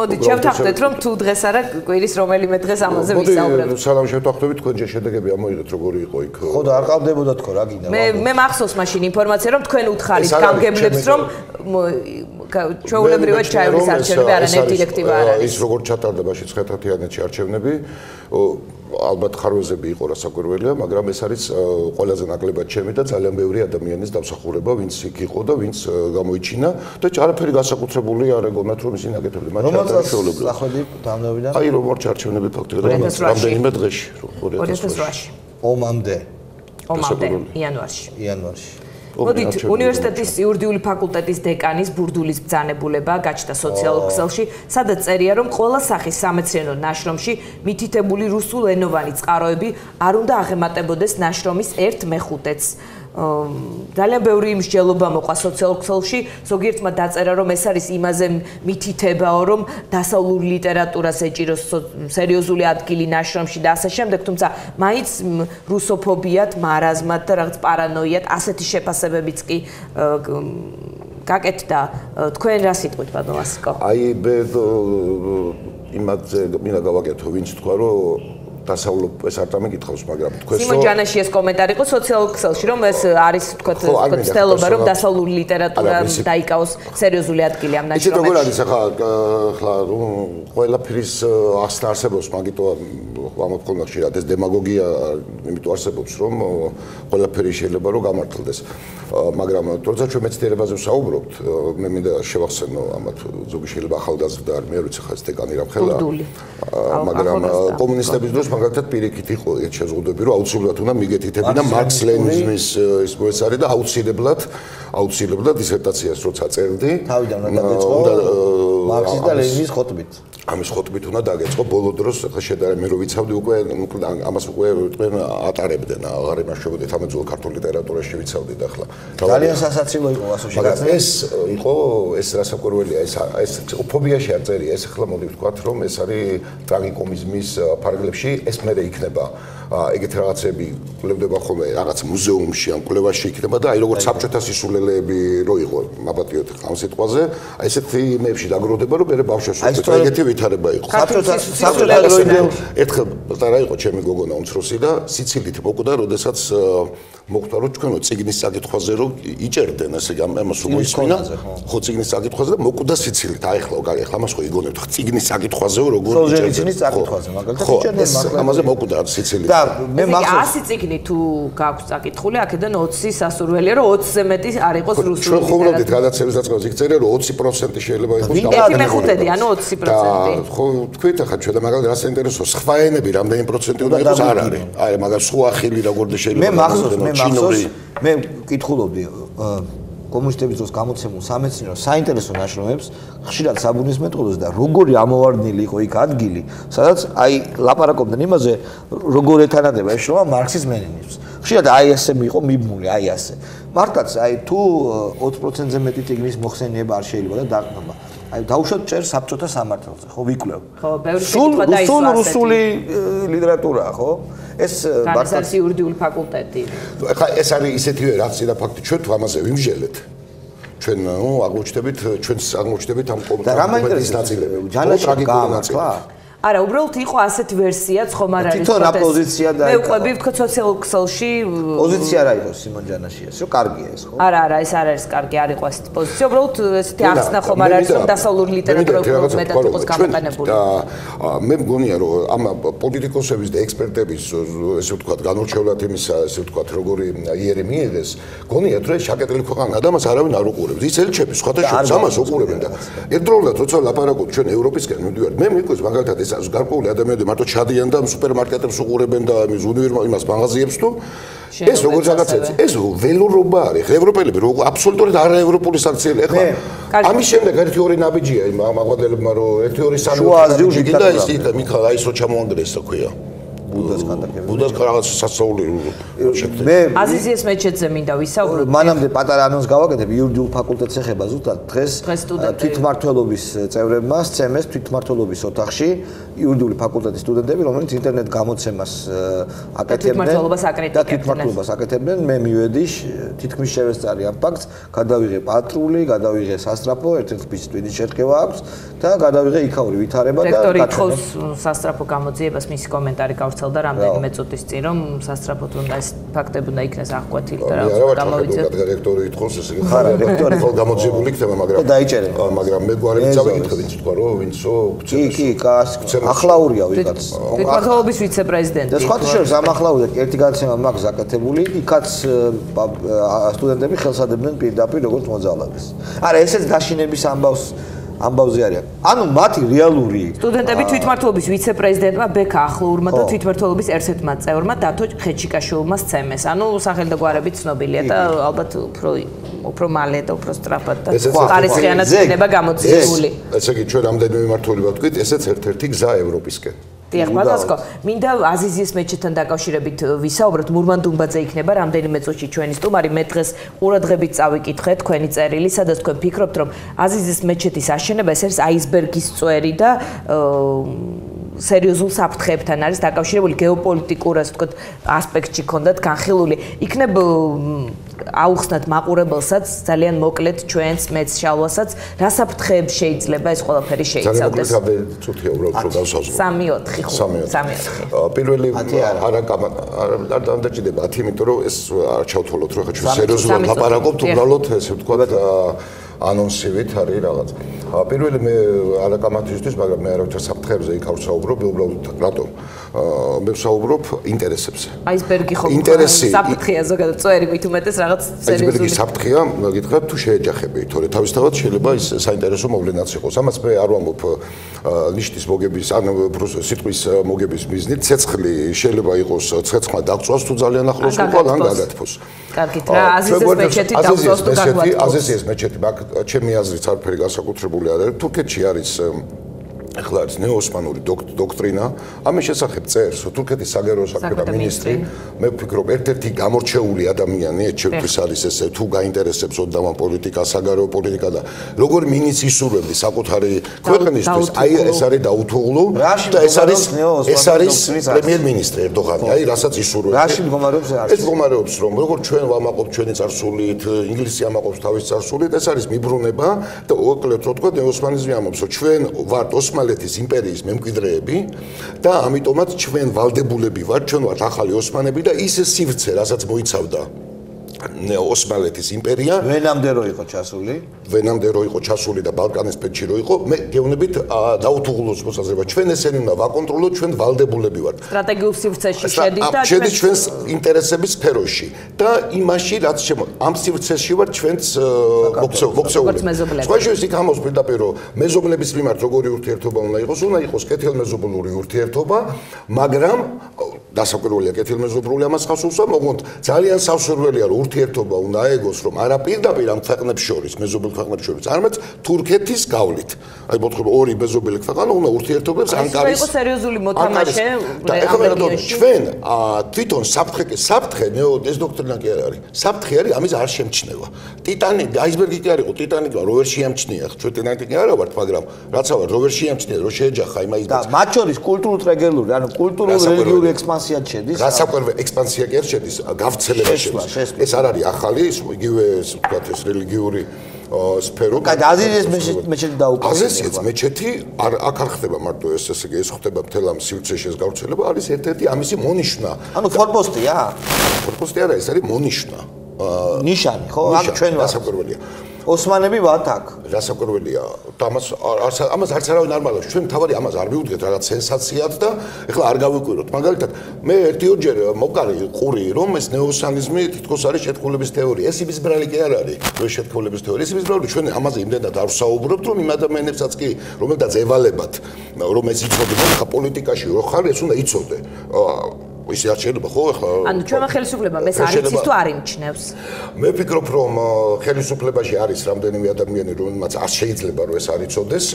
S3: მოდი შევთანხმდეთ რომ თუ დღეს არა კვირის რომელიმე დღეს ამაზე ვისაუბრებთ.
S2: მოდი სალამ შევთანხმდებით თქვენ ჯერ შედეგები ამოიღეთ როგორი იყო იქ.
S1: ხო და არ ყავდებოდა თქო რა გინდა.
S3: მე მახსოვს მაშინ ინფორმაცია რომ თქვენ უთხარით გამგებლებს რომ ჩვეულებრივად ჩაივლის არჩევნები არანაირ დირექტივა არ არის.
S2: ის როგორ ჩატარდა მაშინ 9-11-ში არჩევნები ალბათ ხარვეზები იყო რასაკვირველია, მაგრამ ეს არის ყველაზე ნაკლებად ჩემი და ძალიან ბევრი ადამიანის დამსახურება, ვინც იქ იყო და ვინც გამოიჩინა და არაფერი განსაკუთრებული არ ეგონათ რომ ისინი აკეთებდნენ. მათ შეუძლებლად.
S1: სახედი დამნევიდან.
S2: აი როგორც არჩევნები ფაქტობრივად რამდენიმე დღეში
S3: 2008-ში.
S1: ომამდე
S3: იანვარში. მოდით უნივერსიტეტის იურიდიული ფაკულტეტის დეკანის ბურდულის ბრძანებულება გაჩნდა სოციალურ ქსელში, სადაც წერია, რომ ყველა სახის სამეცნიერო ნაშრომში მითითებული რუსულენოვანი წყაროები არ უნდა აღემატებოდეს ნაშრომის 1/5-ს. ძალიან ბევრი მსჯელობა მოყვა სოციალურ ქსელში, ზოგიერთმა დაწერა, რომ ეს არის იმაზე მითითებაო, რომ დასავლურ ლიტერატურას ეჭიროს სერიოზული ადგილი ნაშრომში და ასე შემდეგ, თუმცა მაინც რუსოფობიათ, მარაზმად და რაღაც პარანოიათ ასეთი შეფასებებიც კი გაკეთდა. თქვენ რა სიტყვით ბატონ ვასიკო?
S2: აი იმაზე მინდა გავაკეთო, ვინც თქვა, რომ დასავლურ ეს არ დამეკითხავს, მაგრამ თქვენ
S3: სიმონ ჯანაშიას კომენტარი იყო სოციალურ ქსელში, რომ ეს არის თქვა ცდელობა, რომ დასავლური ლიტერატურა დაიკავოს სერიოზული ადგილი ამ ნაშრომებში.
S2: იცით როგორ არის ახლა ყველაფრის ახსნა არსებობს, მაგიტო ამოქონდა ხშირად ეს დემაგოგია, იმიტომ არსებობს, რომ ყველაფერი შეიძლება რომ გამართლდეს. მაგრამ თორსა ჩვენ მეცნიერებაზე ვსაუბრობთ, მე მინდა შევახსენო ამათ ზოგი შეიძლება ახალგაზრდა არ მე როცა ხას დეკანი რამხელა. მაგრამ კომუნისტების დროს მაგალითად პირიქით იყო ეს შეზღუდვები, რომ აუცილებლად უნდა მიგეთითებინა მარქს ლენინის ის პროფესორი და აუცილებლად დისერტაციას როცა წერდი,
S1: თავიდან უნდა დაგეწყო მარქსის და ლენინის ხოტბით.
S2: ამის ხოტბით უნდა დაგეწყო ბოლო დროს ახლა შედარებით მე რო ვიცავდი უკვე ამას უკვე ატარებდნენ, აღარ იმაშობოდეთ ამ ძველ ქართულ ლიტერატურაში ვიცავდით ახლა.
S1: ძალიან სასაცილო იყო ასოში.
S2: მაგრამ ეს იყო ეს რასაკვირველია, ეს ფობიაში არ წერია, ეს ახლა მოდი ვთქვათ, რომ ეს არის ტრაგიკომიზმის ფარგლებში, ეს მერე იქნება ეგეთ რაღაცები კვლევდება ხოლმე რაღაც მუზეუმში ან კვლევაში იქნება და აი როგორც საბჭოთა სისულელეები რო იყო მაპატიოთ ამ სიტყვაზე, აი ესეთი იმებში დაგროვდება, რომ მე ბავშვებს ეგეთი ვითარება იყო.
S1: საბჭოთა დროიდან
S2: ერთხელ რა იყო ჩემი გოგონა უმცროსი და სიცილით მოკვდა, როდესაც მოხდა რომ თქვენო წიგნის საკითხვაზე რომ იჭერდნენ ესე ამას რომ მოისმინა ხო წიგნის საკითხვაზე და მოკვდა სიცილით აი ახლა ამას ხო იგონებთ წიგნის საკითხვაზე როგორ
S1: სოლჟენიცინის საკითხვაზე მაგალითად იჭერდნენ მაგრამ
S2: ამაზე მოკვდა სიცილით
S1: და მე მახსოვს
S3: 100 წიგნი თუ გაქვს საკითხული აქედან 20 სასურველია რომ 20-ზე მეტი არ იყოს რუსული
S2: ჩვენ ხოვნოდით გადაცემის დაწყებას იქ წერია რომ 20% შეიძლება იყოს
S3: და 1/5 ანუ 20%
S2: ხო თქვით ახლა ჩვენ და მაგალითად რა საინტერესო სხვა ენები რამდენი პროცენტი უნდა იყოს არ არის აი მაგალითად სხვა ხილი როგორ შეიძლება
S1: მე ვკითხულობდი კომუნისტების დროს გამოცემულ სამეცნიერო საინტერესო ნაშრომებს ხშირად საბუნებისმეტყველოს და როგორი ამოვარდნილი იყო იქ ადგილი, სადაც აი ლაპარაკობდნენ იმაზე, როგორ ეთანადება ეს შრომა მარქსის ლენინიზმს. ხშირად აი ესე მიიღო მიბმული, აი ასე. მართლაც აი თუ 20%-ზე მეტი ტიგნის მოხსენება არ შეიძლება და დაყრდნობა. აი დაუშვათ ჭერ საბჭოთა სამართალზე, ხო ვიკვლევ.
S3: ხო, ბევრი შეკითხვა დაისვა ასეთი.
S1: რუსული ლიტერატურაა, ხო? ეს
S3: განსაზღვრული იურიდიული ფაკულტეტი.
S2: ხა ეს არის ისეთივე რაც და ფაქტი ჩვენ თუ ამაზე ვიმჟელეთ. ჩვენ აღმოჩნდებით ამ კომპლექსის ნაწილები.
S1: ჯანაშიას გაამართლა?
S3: არა, უბრალოდ იყო ასეთი ვერსიაც, ხომ არ არის.
S1: თვითონ რა პოზიცია და
S3: მე უყვები ვთქო სოციალურ ქსელში
S1: პოზიცია რა იყო სიმონ ჯანაშიას, რომ კარგია ეს, ხო?
S3: არა, ეს არ არის კარგი, არ იყო ასეთი პოზიცია, უბრალოდ ესეთი ახსნა ხომ არ არის, რომ დასავლური ლიტერატურა მეტად იყოს გამოყენებული.
S2: და მე მგონია, რომ ამ პოლიტიკოსების და ექსპერტების ესე ვთქვათ, განორჩეულად იმისა, ესე ვთქვათ, როგორი იერი მიიღეს, გონიათ, რომ შაკეტილი ქვეყანა და მას არავინ არ უყურებს. ის ელჩები სხვათა შორის ამას უყურებენ და ერთდროულად როცა ლაპარაკობთ ჩვენ ევროპისკენ მივდივართ, მე მიყვეს მაგალითად ეს გარკვეული ადამიანები მარტო ჩადიან და სუპერმარკეტებს უყურებენ და იმას მაღაზიებს თუ ეს როგორც რაღაცა ეს ველურობა არის ევროპელები აბსოლუტურად არაევროპული საქციელი ეხლა ამის შემდეგ ერთი ორი ნაბიჯია იმ აღვადელებმა რომ ერთი ორი სამი და ის მიხა ის რო ჩამოანგრეს რა ქვია
S1: ბუდას კანდაკებდა.
S2: ბუდას რაღაც სასწაული შექმნა.
S1: მე
S3: აზიზიეს მეჩეთზე მინდა ვისაუბროთ.
S1: მანამდე პატარა ანონს გავაკეთებ იურიდიულ ფაკულტეტს ეხება ზუსტად დღეს თვითმმართველობის წევრებმა სცემეს თვითმმართველობის ოთახში იურიდიული ფაკულტეტის სტუდენტები, რომელიც ინტერნეტ გამოცემას აკეთებდნენ და თვითმმართველობას აკეთებდნენ. მე მივედი თითქმის შევესწარი ამ ფაქტს, გადავიღე პატრული, გადავიღე სასტრაფო, ერთ-ერთ ფიცის ტვინის შერქევა აქვს და გადავიღე იქაური ვითარება და
S3: რექტორი ითხოვს სასტრაფო გამოძიებას, მისი კომენტარი გავრცელდა რამდენიმე წუთის წინ, რომ სასტრაფოდ უნდა ეს ფაქტები უნდა იქნეს აღკვეთილი და რაღაც
S2: გამოვიძეთ. რექტორი ითხოვს ესე იგი ხარ რექტორი ხო გამოძიებული იქნება, მაგრამ მე გვარი წავიკითხე ვინც თქვა რომ ვინცო
S1: კი, ახლაურია ვიღაც.
S3: თვითმმართველობის ვიცე-პრეზიდენტი.
S1: და სხვათა შორის ამ ახლაურია ერთი გადაცემა მაქვს გაკეთებული, იქაც სტუდენტები ხელსადებდნენ პირდაპირ როგორც მოძალადეს. არა, ესეც დაშინების ამბავზე არიან. ანუ მათი რეალური
S3: სტუდენტები თვითმმართველობის ვიცე-პრეზიდენტმა ბექა ახლოურმა და თვითმმართველობის ერთ-ერთმა წევრმა დათო ხეჩიკაშვილმა სცემეს. ანუ სახელი და გვარებით ცნობილია და ალბათ უფრო მალე და უფრო სწრაფად და ხარისხიანად იქნება გამოძიებული.
S2: ესე იგი ჩვენ რამდენიმე მმართველი ვთქვით, ესეც ერთ-ერთი გზა ევროპისკენ.
S3: დიახ, ბატონო, მინდა აზიზიეს მეჩეთთან დაკავშირებით ვისაუბროთ. მურმან დუმბაძე იქნება რამდენიმე წუთში ჩვენი სტუმარი. მე დღეს ყურადღებით წავიკითხე თქვენი წერილი, სადაც თქვენ ფიქრობთ, რომ აზიზის მეჩეთის აშენება ეს არის აისბერგის წვერი და სერიოზულ საფრთხეებთან არის დაკავშირებული გეოპოლიტიკურ, ასე ვთქვათ, ასპექტში ქონდათ განხილული. იქნებ აუხსნათ მაყურებელსაც ძალიან მოკლედ ჩვენს მეც შალვასაც რა საფრთხეებს შეიძლება ეს ყველაფერი შეიცავდეს.
S2: ძალიან მოკლედ წუთია უბრალოდ რომ გავსაზღვრო.
S3: 3-4.
S2: პირველი არ დაჭირდება 10, იმიტომ რომ ეს არ ჩავთვალოთ რომ ხა ჩვენ სერიოზულად ლაპარაკობთ, უბრალოდ ესე ვთქვათ ანონსივით არის რაღაც. პირველი მე არაკამათისთვის, მაგრამ მე არავითარ საფრთხეებზე იქ არ ვსაუბრობ, უბრალოდ რატომ? მე ვსაუბრობ ინტერესებზე.
S3: აისბერგი ხო საფრთხეა ზოგადად წვერი მით უმეტეს რაღაც სერიოზული.
S2: აისბერგი საფრთხეა, გითხრათ თუ შეეჯახები, თორე თავისთავად შეიძლება ის საინტერესო მოვლენაც იყოს. ამას მე არ ვამბობ ნიშნის მოგების, ან სიტყვის მოგების მიზნით, ცეცხლი შეიძლება იყოს ცეცხლმა დაგწვას თუ ძალიან ახლოს ყופה, ან გაგათფოს.
S3: კარგით რა, აზიზის მეჩეთი დაგწვას თუ გაგათფოს.
S2: აზიზის მეჩეთი, მაგ ჩემი აზრით არაფერი განსაკუთრებული არ არის. თურქეთში არის ახლა არის ნეოსმანური დოქტრინა, ამის შესახებ წერს თურქეთის საგარეო საქმეთა მინისტრი. მე ვფიქრობ, ერთ-ერთი გამორჩეული ადამიანი ეჩერთვის არის ესე, თუ გაინტერესებს ოდნავ პოლიტიკა, საგარეო პოლიტიკა და როგორ მინიც ისურვებდი საკუთარი ქვეყნისთვის, აი ეს არის დაუთუღლო და ეს არის პრემიერ-მინისტრი ერდოღანი, აი რასაც ისურვებდი.
S1: რაში მდგომარეობს
S2: ეს მდგომარეობს რომ როგორ ჩვენ ვამაყობთ ჩვენი წარსულით, ინგლისი ამაყობს თავის წარსულით, ეს არის მიბრუნება და უკლედ რო თქვა ნეოსმანიზმი ამბობს, რომ ჩვენ ვართ ოსმალეთის იმპერიის მემკვიდრეები და ამიტომაც ჩვენ ვალდებულები ვართ, ჩვენ ვართ ახალი ოსმანები და ის სივრცე, რასაც მოიცავდა ოსმალეთის იმპერია
S1: ვენამდე რო იყო ჩასული და ბალკანეთში რო იყო, მე გეუბნებით დაუთუღლოს მოსაზრება, ჩვენ ესენი უნდა ვაკონტროლოთ, ჩვენ ვალდებულები ვართ.
S3: სტრატეგიულ სივრცეში შედის და
S2: შედის ჩვენს ინტერესების სფეროში და იმაში, რაც ამ სივრცეში ვართ ჩვენც მოქცეულები. სხვა შორის იქ ამბობს პირდაპირ, რომ მეზობლების მიმართ როგორი ურთიერთობა უნდა იყოს კეთილმეზობლური ურთიერთობა, მაგრამ დასაკვირველია კეთილმეზობლური ამას ხავს უსვამ, ოღონდ ძალიან სასურველია რომ ურთიერთობა უნდა აეგოს, რომ არა პირდაპირ ამ ქვეყნებს შორის, მეზობელ ქვეყნებს შორის, არამედ თურქეთის გავლით. აი მოთხრობ ორი მეზობელი ქვეყანა უნდა ურთიერთობებს ანკარის.
S3: ეს იყო სერიოზული მოთამაშე
S2: რეგიონში. ჩვენ თვითონ საფრთხე ეს დოქტრინა კი არ არის. საფრთხე არის ამის არ შემჩნევა. ტიტანიკი, აისბერგი კი არ იყო, ტიტანიკი რო ვერ შეამჩნია, ჩვენ ტიტანიკი არა ვართ, მაგრამ რაცა ვარ, რო ვერ შეამჩნია, რო შეეჯახა იმ აისბერგს.
S1: და მათ შორის კულტურულ-რეგიონული, ანუ კულტურულ-რელიგიური ექსპანსია შედის.
S2: გასაკვირველი ექსპანსია კი არ შედის, გავრცელება შედის. ეს არ არის ახალი, იგივე ვთქვათ ეს რელიგიური სფერო.
S1: აზიზის მეჩეთი დაუკავშირდება.
S2: აზიზის მეჩეთი აქ არ ხდება მარტო ეს, ესე იგი ეს ხდება მთელ ამ სივრცეში ეს გავრცელება, არის ერთ-ერთი ამისი მონიშნა.
S1: ანუ ფორპოსტია?
S2: ფორპოსტი არა, ეს არის მონიშნა.
S1: ნიშანი, ხო? აქ ჩვენ
S2: გასაკვირველია.
S1: ოსმანები ვართ აქ.
S2: გასაკვირველია. ამას არც არავინ არ მალავს. ჩვენ თავარი ამას არ მივუდგეთ რაღაც სენსაციად და ეხლა არ გავიკვიროთ. მაგალითად, მე ერთი-ორჯერ მოკარი ყური, რომ ეს ნეოსანიზმი თითქოს არის შეთქმულების თეორია. ეს იმის ბრალი კი არ არის. ეს შეთქმულების თეორია. ეს იმის ბრალი, ჩვენ ამაზე იმდენად არ ვსაუბრობთ, რომ იმ ადამიანებსაც კი, რომელთაც ევალებათ, რომ ეს იცოდნენ, ხა პოლიტიკაში რო ხარ, ეს უნდა იცოდე. ისე არ შეიძლება ხო ახლა
S3: ანუ ჩვენმა ხელისუფლებამ ეს არ იცის თუ არ იმჩნევს
S2: მე ვფიქრობ რომ ხელისუფლებაში არის რამდენიმე ადამიანი რომელმაც არ შეიძლება რომ ეს არ იცოდეს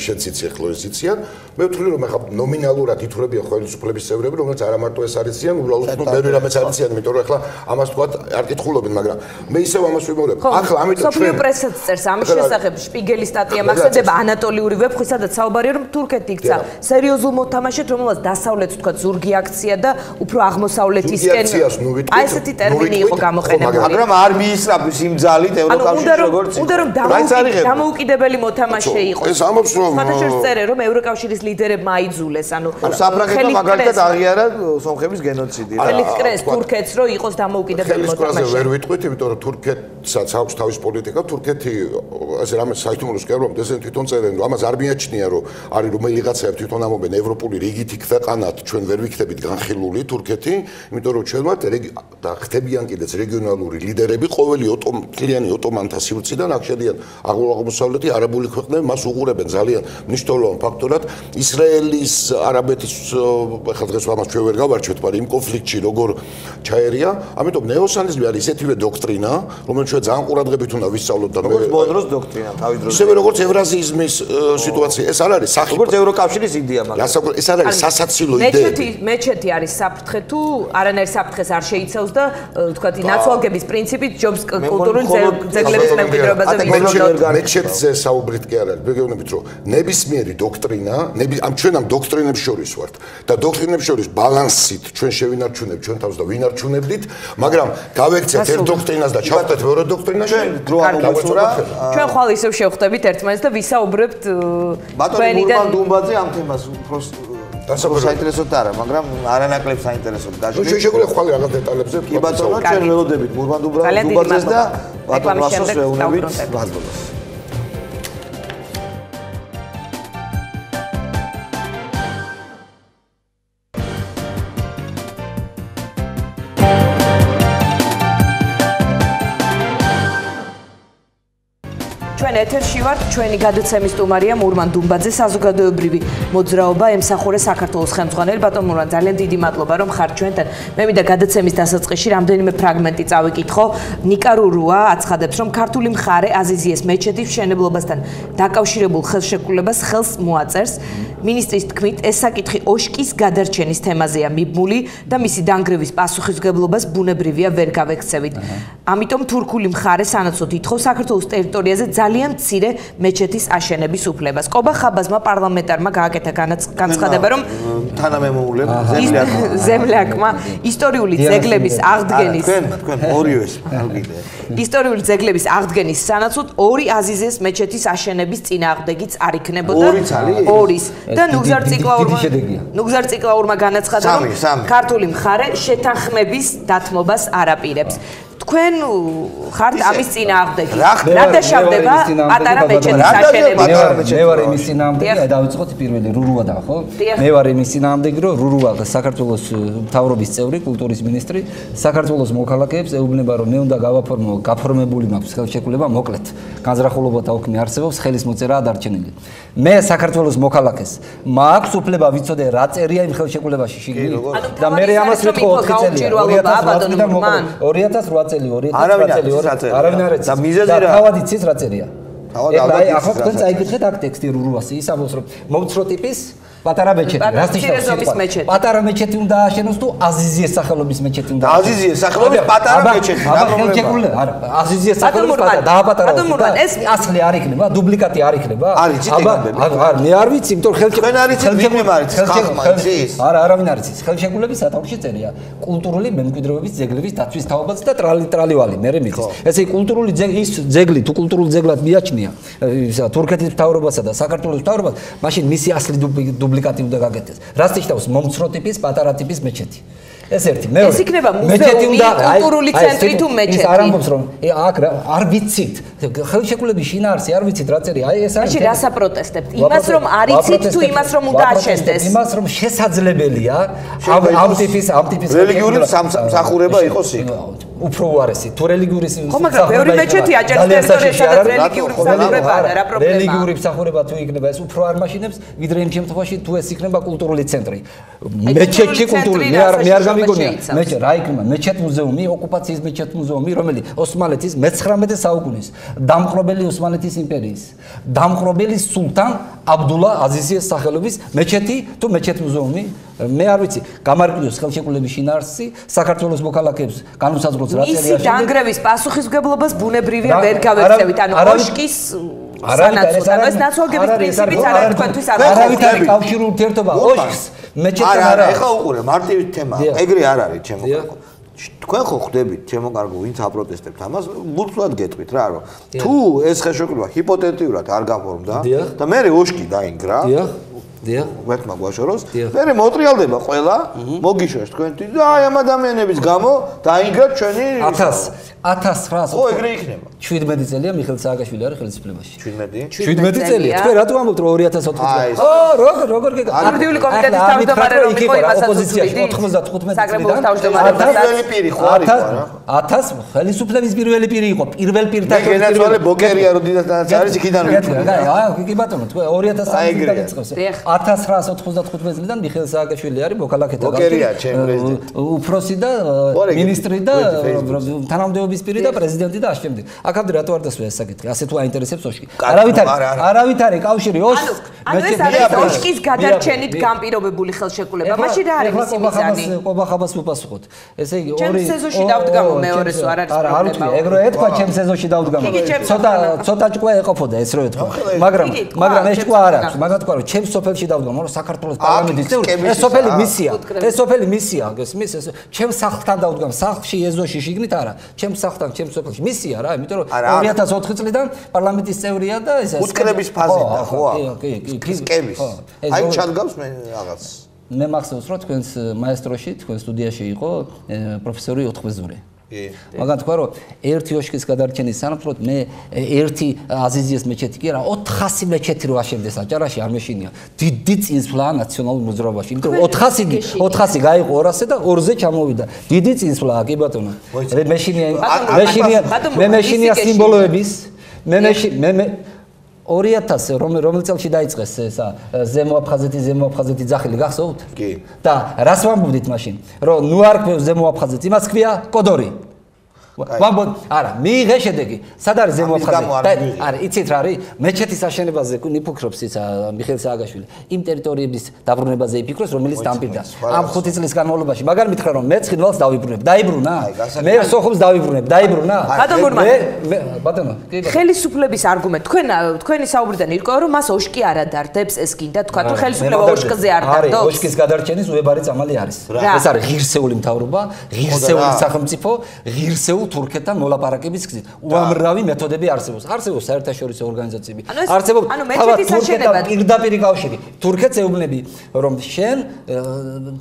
S2: შეციცი ახლა ეს იციან. მე ვთვლი რომ ახლა ნომინალურად ითვლებიან ხელისუფლების წევრები, რომელიც არა მარტო ეს არიციან, უბრალოდ ბევრი რამეც არიციან, იმიტომ რომ ახლა ამას თქვა არ კითხულობენ, მაგრამ მე ისევ ამას ვიმეორებ. ახლა ამიტომ
S3: სოფლიო პრესაც წერს ამის შესახებ შპიგელის სტატია მახსენდება ანატოლიური ვეფხვი, სადაც საუბარია რომ თურქეთი იქცა სერიოზულ მოთამაშედ, რომელსაც დასავლეთს თქვა ზურგი აქცია და უფრო აღმოსავლეთისკენ აი ესეთი ტერმინი იყო გამოყენებული.
S1: მაგრამ არ მიისწრაფის იმ ძალით ევროკავშირს როგორც
S3: უნდა რომ დამოუკიდებელი მოთამაშე იყოს.
S2: ეს ამბობს რომ
S3: ფათაშერს წერე რომ ევროკავშირის ლიდერებმა აიძულეს, ანუ
S1: საფრანგეთმა მაგალითად აღიარა სომხების გენოციდი.
S3: ხელიქკრეს თურქეთს რომ იყოს დამოუკიდებელი მოთამაშე.
S2: ვერ ვიტყვით, იმიტომ რომ თურქეთსაც აქვს თავის პოლიტიკა, თურქეთი ასე რამე საერთაშორისო კერობამ ესენ თვითონ წერენ, რომ ამას არ მიაჩნია, რომ არის რომელიღაცები თვითონ ამობენ ევროპული რიგითი ქვეყანად ჩვენ ვერ ვიქნებით განხილული თურქეთი, იმიტომ რომ ჩვენმა და ხდებიან კიდეც რეგიონალური ლიდერები ყოველი მთლიანი ოტომანთა სივრციდან აქ შედიან აღმოსავლეთი არაბული ქვეყნები მას უყურებენ ძალიან მნიშვნელოვან ფაქტორად ისრაელის არაბეთის ახლა დღეს ამას ჩვენ ვერ გავარჩევთ, მაგრამ იმ კონფლიქტში როგორ ჩაერია, ამიტომ ნეოსანიზმი არის ესეთივე დოქტრინა, რომელიც ჩვენ ძალიან ყურადღებით უნდა ვისწავლოთ და
S1: როგორც მონროს დოქტრინა თავის დროზე.
S2: ისევე როგორც ევრაზიიზმის სიტუაცია, ეს არ არის სახიფათო.
S1: როგორც ევროკავშირის იდეა, მაგრამ
S2: ეს არ არის სასაცილო იდეები.
S3: მეჩეთი არის საფრთხე თუ არანაირ საფრთხეს არ შეიცავს და თქვათ ნაცვალგების პრინციპით ჯობს კულტურული ძეგლების მემკვიდრეობაზე ვიმეორებთ.
S2: მეჩეთზე საუბრით კი არ არის, მეგონებით რომ ნებისმიერი დოქტრინა, ამ ჩვენ ამ დოქტრინებს შორის ვართ და დოქტრინებს შორის ბალანსით ჩვენ შევინარჩუნებთ ჩვენ თავს და ვინარჩუნებდით, მაგრამ გავექცეთ ერთ დოქტრინას და ჩავხდეთ მეორე დოქტრინაში.
S3: ჩვენ ხვალ ისევ შევხვდებით ერთმანეთს და ვისაუბრებთ
S1: თქვენიდან დუმბაძე ამ თემას უფრო საინტერესოდ არა, მაგრამ არანაკლებ საინტერესოდ გაჟღერს.
S2: შეგვიძლია ხვალ რაღაც დეტალებზე
S1: კი ბატონო, ჩვენ ველოდებით მურმან დუმბაძეს და ბატონ ვასოს ვეუბნებით ბაზბოლოს.
S3: ჩვენ ეთერში ვართ, ჩვენი გადაცემის სტუმარია მურმან დუმბაძე, საზოგადოებრივი მოძრაობა ემსახურე საქართველოს ხელმძღვანელი. ბატონ მურმან, ძალიან დიდი მადლობა რომ ხართ ჩვენთან. მე მინდა გადაცემის დასაწყისში რამდენიმე ფრაგმენტი წავიკითხო. ნიკა რურუა აცხადებს, რომ ქართული მხარე აზიზიეს მეჩეთის მშენებლობასთან დაკავშირებულ ხელშეკრულებას ხელს მოაწერს. მინისტრის თქმით, ეს საკითხი ოშკის გადარჩენის თემაზეა მიბმული და მისი დანგრევის პასუხისმგებლობას ბუნებრივია ვერ გავექცევით. ამიტომ თურქული მხარე სანაცვლოდ ითხოვს საქართველოს ტერიტორიაზე ძალიან მცირე მეჩეთის აშენების უფლებას. კობა ხაბაზმა პარლამენტარმა გააკეთა განცხადება, რომ
S1: თანამემამულემ
S3: ზემლაკმა ისტორიული ძეგლების აღდგენის
S1: თქვენ ორივეს
S3: ისტორიული ძეგლების აღდგენის სანაცვლოდ ორი აზიზეს მეჩეთის აშენების წინააღმდეგიც არ იქნებოდა. ორის და ნუგზარ ციკლაურმა განაცხადა, რომ ქართული მხარე შეთანხმების დათმობას არ აპირებს. თქვენ ხართ ამის წინააღმდეგი. რა დაშავდება პატარა მეჩეთის აშენებით?
S5: მე ვარ იმის წინააღმდეგი, დავიწყოთ პირველი რურუადა, ხო? მე ვარ იმის წინააღმდეგი, რომ რურუა საქართველოს მთავრობის წევრი, კულტურის მინისტრი, საქართველოს მოქალაქეებს ეუბნება, რომ მე უნდა გაფორმებული მაქვს ხელშეკრულება, მოკლედ. განზრახულობათა ოქმი არსებობს, ხელის მოწერაა დარჩენილი. მე საქართველოს მოქალაქეს მაქვს უფლება ვიცოდე რა წერია იმ ხელშეკრულებაში შიგნით და მე ამას ვეთქო 4 წელი. 2008 წელი 2008 წელი არავინ არ ეცის და მიზეზი რა თავად იცით რა წერია ახლა თქვენ წაიკითხეთ აქ ტექსტი რურუასი ის ამბობს რომ მომცრო ტიპის პატარა მეჩეთი პატარა მეჩეთი უნდა აშენოს თუ აზიზიეს სახელობის მეჩეთი უნდა
S1: აზიზიეს სახელობის პატარა მეჩეთი
S5: რა ხელშეკრულება არა აზიზიეს სახელობის დააპატარა ეს ასლი არ იქნება დუპლიკატი არ იქნება აბა მე არ ვიცი იმიტომ
S1: თქვენ არ იცით ვინმე არის ხალხმა იცის
S5: არა არავინ არ იცის ხელშეკრულების სათავეში წერია კულტურული მემკვიდრეობის ძეგლების დაცვის თაობაც და ტრალი-ტრალი-ვალი მე მიწის ესე კულტურული ძეგლი თუ კულტურულ ძეგლად მიაჩნია თურქეთის მთავრობასა და საქართველოს მთავრობას მაშინ მისი ასლი დუპლიკატი უნდა გაკეთდეს. რას ნიშნავს მომცრო ტიპის, პატარა ტიპის მეჩეთი? ეს ერთი. მეორე.
S3: ეს იქნება მუზეუმი, კულტურული ცენტრი თუ მეჩეთი?
S5: ის არ ამბობს რომ აქ არ ვიცით. ხელშეკრულების შინაარსი არ ვიცით რა წერია. აი ეს არის.
S3: მაშინ რას აპროტესტებთ? იმას რომ არ იცით თუ იმას რომ უნდა აშენდეს?
S5: იმას რომ შესაძლებელია ამ ტიპის
S1: რელიგიური სამსახურება იყოს იქ.
S5: უფრო უარესი. თუ რელიგიური
S3: მაგრამ ბევრი მეჩეთი აჭარის ტერიტორიაზე სადაც რელიგიური მსახურება რა პრობლემაა.
S5: რელიგიური მსახურება თუ იქნება ეს უფრო არ მაშინებს, ვიდრე იმ შემთხვევაში თუ ეს იქნება კულტურული ცენტრი. მეჩეთში კულტურული მე არ გამიგონია. რა იქნება? მეჩეთ მუზეუმი, ოკუპაციის მეჩეთ მუზეუმი, რომელიც ოსმალეთის მე-19 საუკუნის დამყრობელი ოსმალეთის იმპერიის, დამყრობელი სულთან აბდულა აზიზიეს სახელობის მეჩეთი თუ მეჩეთ მუზეუმი მე არ ვიცი გამარკვიოს ხელშეკრულების შინაარსი საქართველოს მოქალაქეებს განუსაზღვროს რა წერია
S3: მისი დანგრევის პასუხისმგებლობას ბუნებრივია ვერ გავექცევით ანუ ოშკის სანაცვლოდ ეს ნაცვალგების პრინციპიც არა თქვენთვის
S5: არავითარი კავშირი ურთიერთობა ოშკს მეჩეთთან არა
S1: ეხა უყურე მარტივი თემა ეგრე არ არის ჩემო კარგო თქვენ ხო ხვდებით ჩემო კარგო ვინც აპროტესტებთ ამას ბურთულად გეტყვით რა რომ თუ ეს ხელშეკრულება ჰიპოთეტიურად არ გაფორმდა და მე ოშკი დაინგრა
S5: დიახ
S1: ვეთმა გვაშოროს მე მოტრიალდება ყველა მოგიშვეს თქვენთვის და აი ამ ადამიანების გამო დაინგრა ჩვენი
S5: 1900
S1: ხო ეგრე იქნება
S5: 17 წელია მიხეილ სააკაშვილი არის ხელისუფლებაში
S1: 17
S5: წელია თქვენ რატო ამბობთ რომ 2004 წელს როგორ
S3: არტიული კომიტეტის თავმჯდომარე რომ იყო იმასაც
S5: ოპოზიციაში 95
S3: საგრებულოს თავმჯდომარე
S1: პირი ხო არის რა
S5: 1000 ხელისუფლების პირველი პირი იყო პირველ პირთან
S1: გენაცვალე ბოკერია როდესაც არის იქიდან
S5: კი ბატონო თქვენ 2003 წელს დაიწყებს 1995 წლიდან მიხეილ სააკაშვილი არის მოქალაქეთა უფროსი და მინისტრი და თანამდებობის პირი და პრეზიდენტი და აშემდი. აქამდე რატო არ დასვა ეს საკითხი? ასე თუ აინტერესებს ოშკი. არავითარი კავშირი ოშკს
S3: ანუ ეს არის ოშკის გადარჩენით განპირობებული ხელშეკრულება. მაშინ რა არის მისი მიზანი?
S5: ყობახაბას უპასუხოთ. ესე იგი
S3: ჩემ სეზონში დავდგამო მეორეს არ არის პრობლემა.
S5: არ ვიცი, ეგრე ეთქვა ჩემ სეზონში დავდგამო. ცოტა ჭკვა ეყოფოდა ეს რო ეთქვა. მაგრამ ეს ჭკვა არ აქვს. მაგათ თქვა რომ ჩემ სოფელში დავდგამო, რომ საქართველოს პარლამენტის წევრი ეს სოფელი მისია. ეს სოფელი მისია, გესმის? ჩემ სახლთან დავდგამო. სახლში ეზოში შიგნით არა. ჩემ სახლთან, ჩემ სოფელში მისია რა, იმიტომ რომ 2004 წლიდან პარლამენტის წევრია და ეს
S1: უტკრების ფაზიდან ხო? კი. ფიზკების. აი ჩადგავს მე რაღაც.
S5: მე მახსოვს რომ თქვენს მაესტროში, თქვენ სტუდიაში იყო პროფესორი ოთხბეზური. მაგან თქვა რომ ერთი ოშკის გადარჩენის სანაცვლოდ მე ერთი აზიზიეს მეჩეთი კი არა 400 მეჩეთი რო აშენდეს აჭარაში არ მეშინია დიდი წინსვლაა ნაციონალურ მოძრაობაში იმიტომ რომ 400 გაიყო 200-ზე და 2-ზე ჩამოვიდა დიდი წინსვლაა კი ბატონო მე მეშინია სიმბოლოების მე 2000 რომელ წელში დაიწყეს ესა ზემოაფხაზეთი ძახილი გახსოვთ?
S1: კი.
S5: და რას ვამბობდით მაშინ? რომ ნუ არ ქვევს ზემოაფხაზეთი, იმას ქვია კოდორი. ვამბობ, არა, მიიღე შედეგი. სად არის ზემოაფხაზეთი? არა, იცით რა არის? მეჩეთის აშენებაზე ნიფიქრობს ისა მიხეილ სააკაშვილი. იმ ტერიტორიების დაბრუნებაზე იფიქროს, რომელიც დამპირდა. ამ 5 წლის განმავლობაში, მაგარ მითხრა რომ მე ცხინვალს დავიბრუნებ. დაიბრუნა? მე სოხუმს დავიბრუნებ. დაიბრუნა? ბატონო,
S3: ხელისუფლების არგუმენტი. თქვენი საუბრიდან ირკვევა რომ მას ოშკი არ ადარდებს, ეს კიდე თქვა რომ ხელისუფლება ოშკზე არ დარდობს.
S5: არის ოშკის გადარჩენის უებარი წამალი არის. ეს არის ღირსეული მთავრობა, ღირსეული სახელმწიფო, ღირსეული თურქეთთან მოლაპარაკების გზით. უამრავი მეთოდები არსებობს. არსებობს საერთაშორისო ორგანიზაციები. არსებობს თურქეთთან პირდაპირი კავშირი. თურქეთს ეუბნები რომ შენ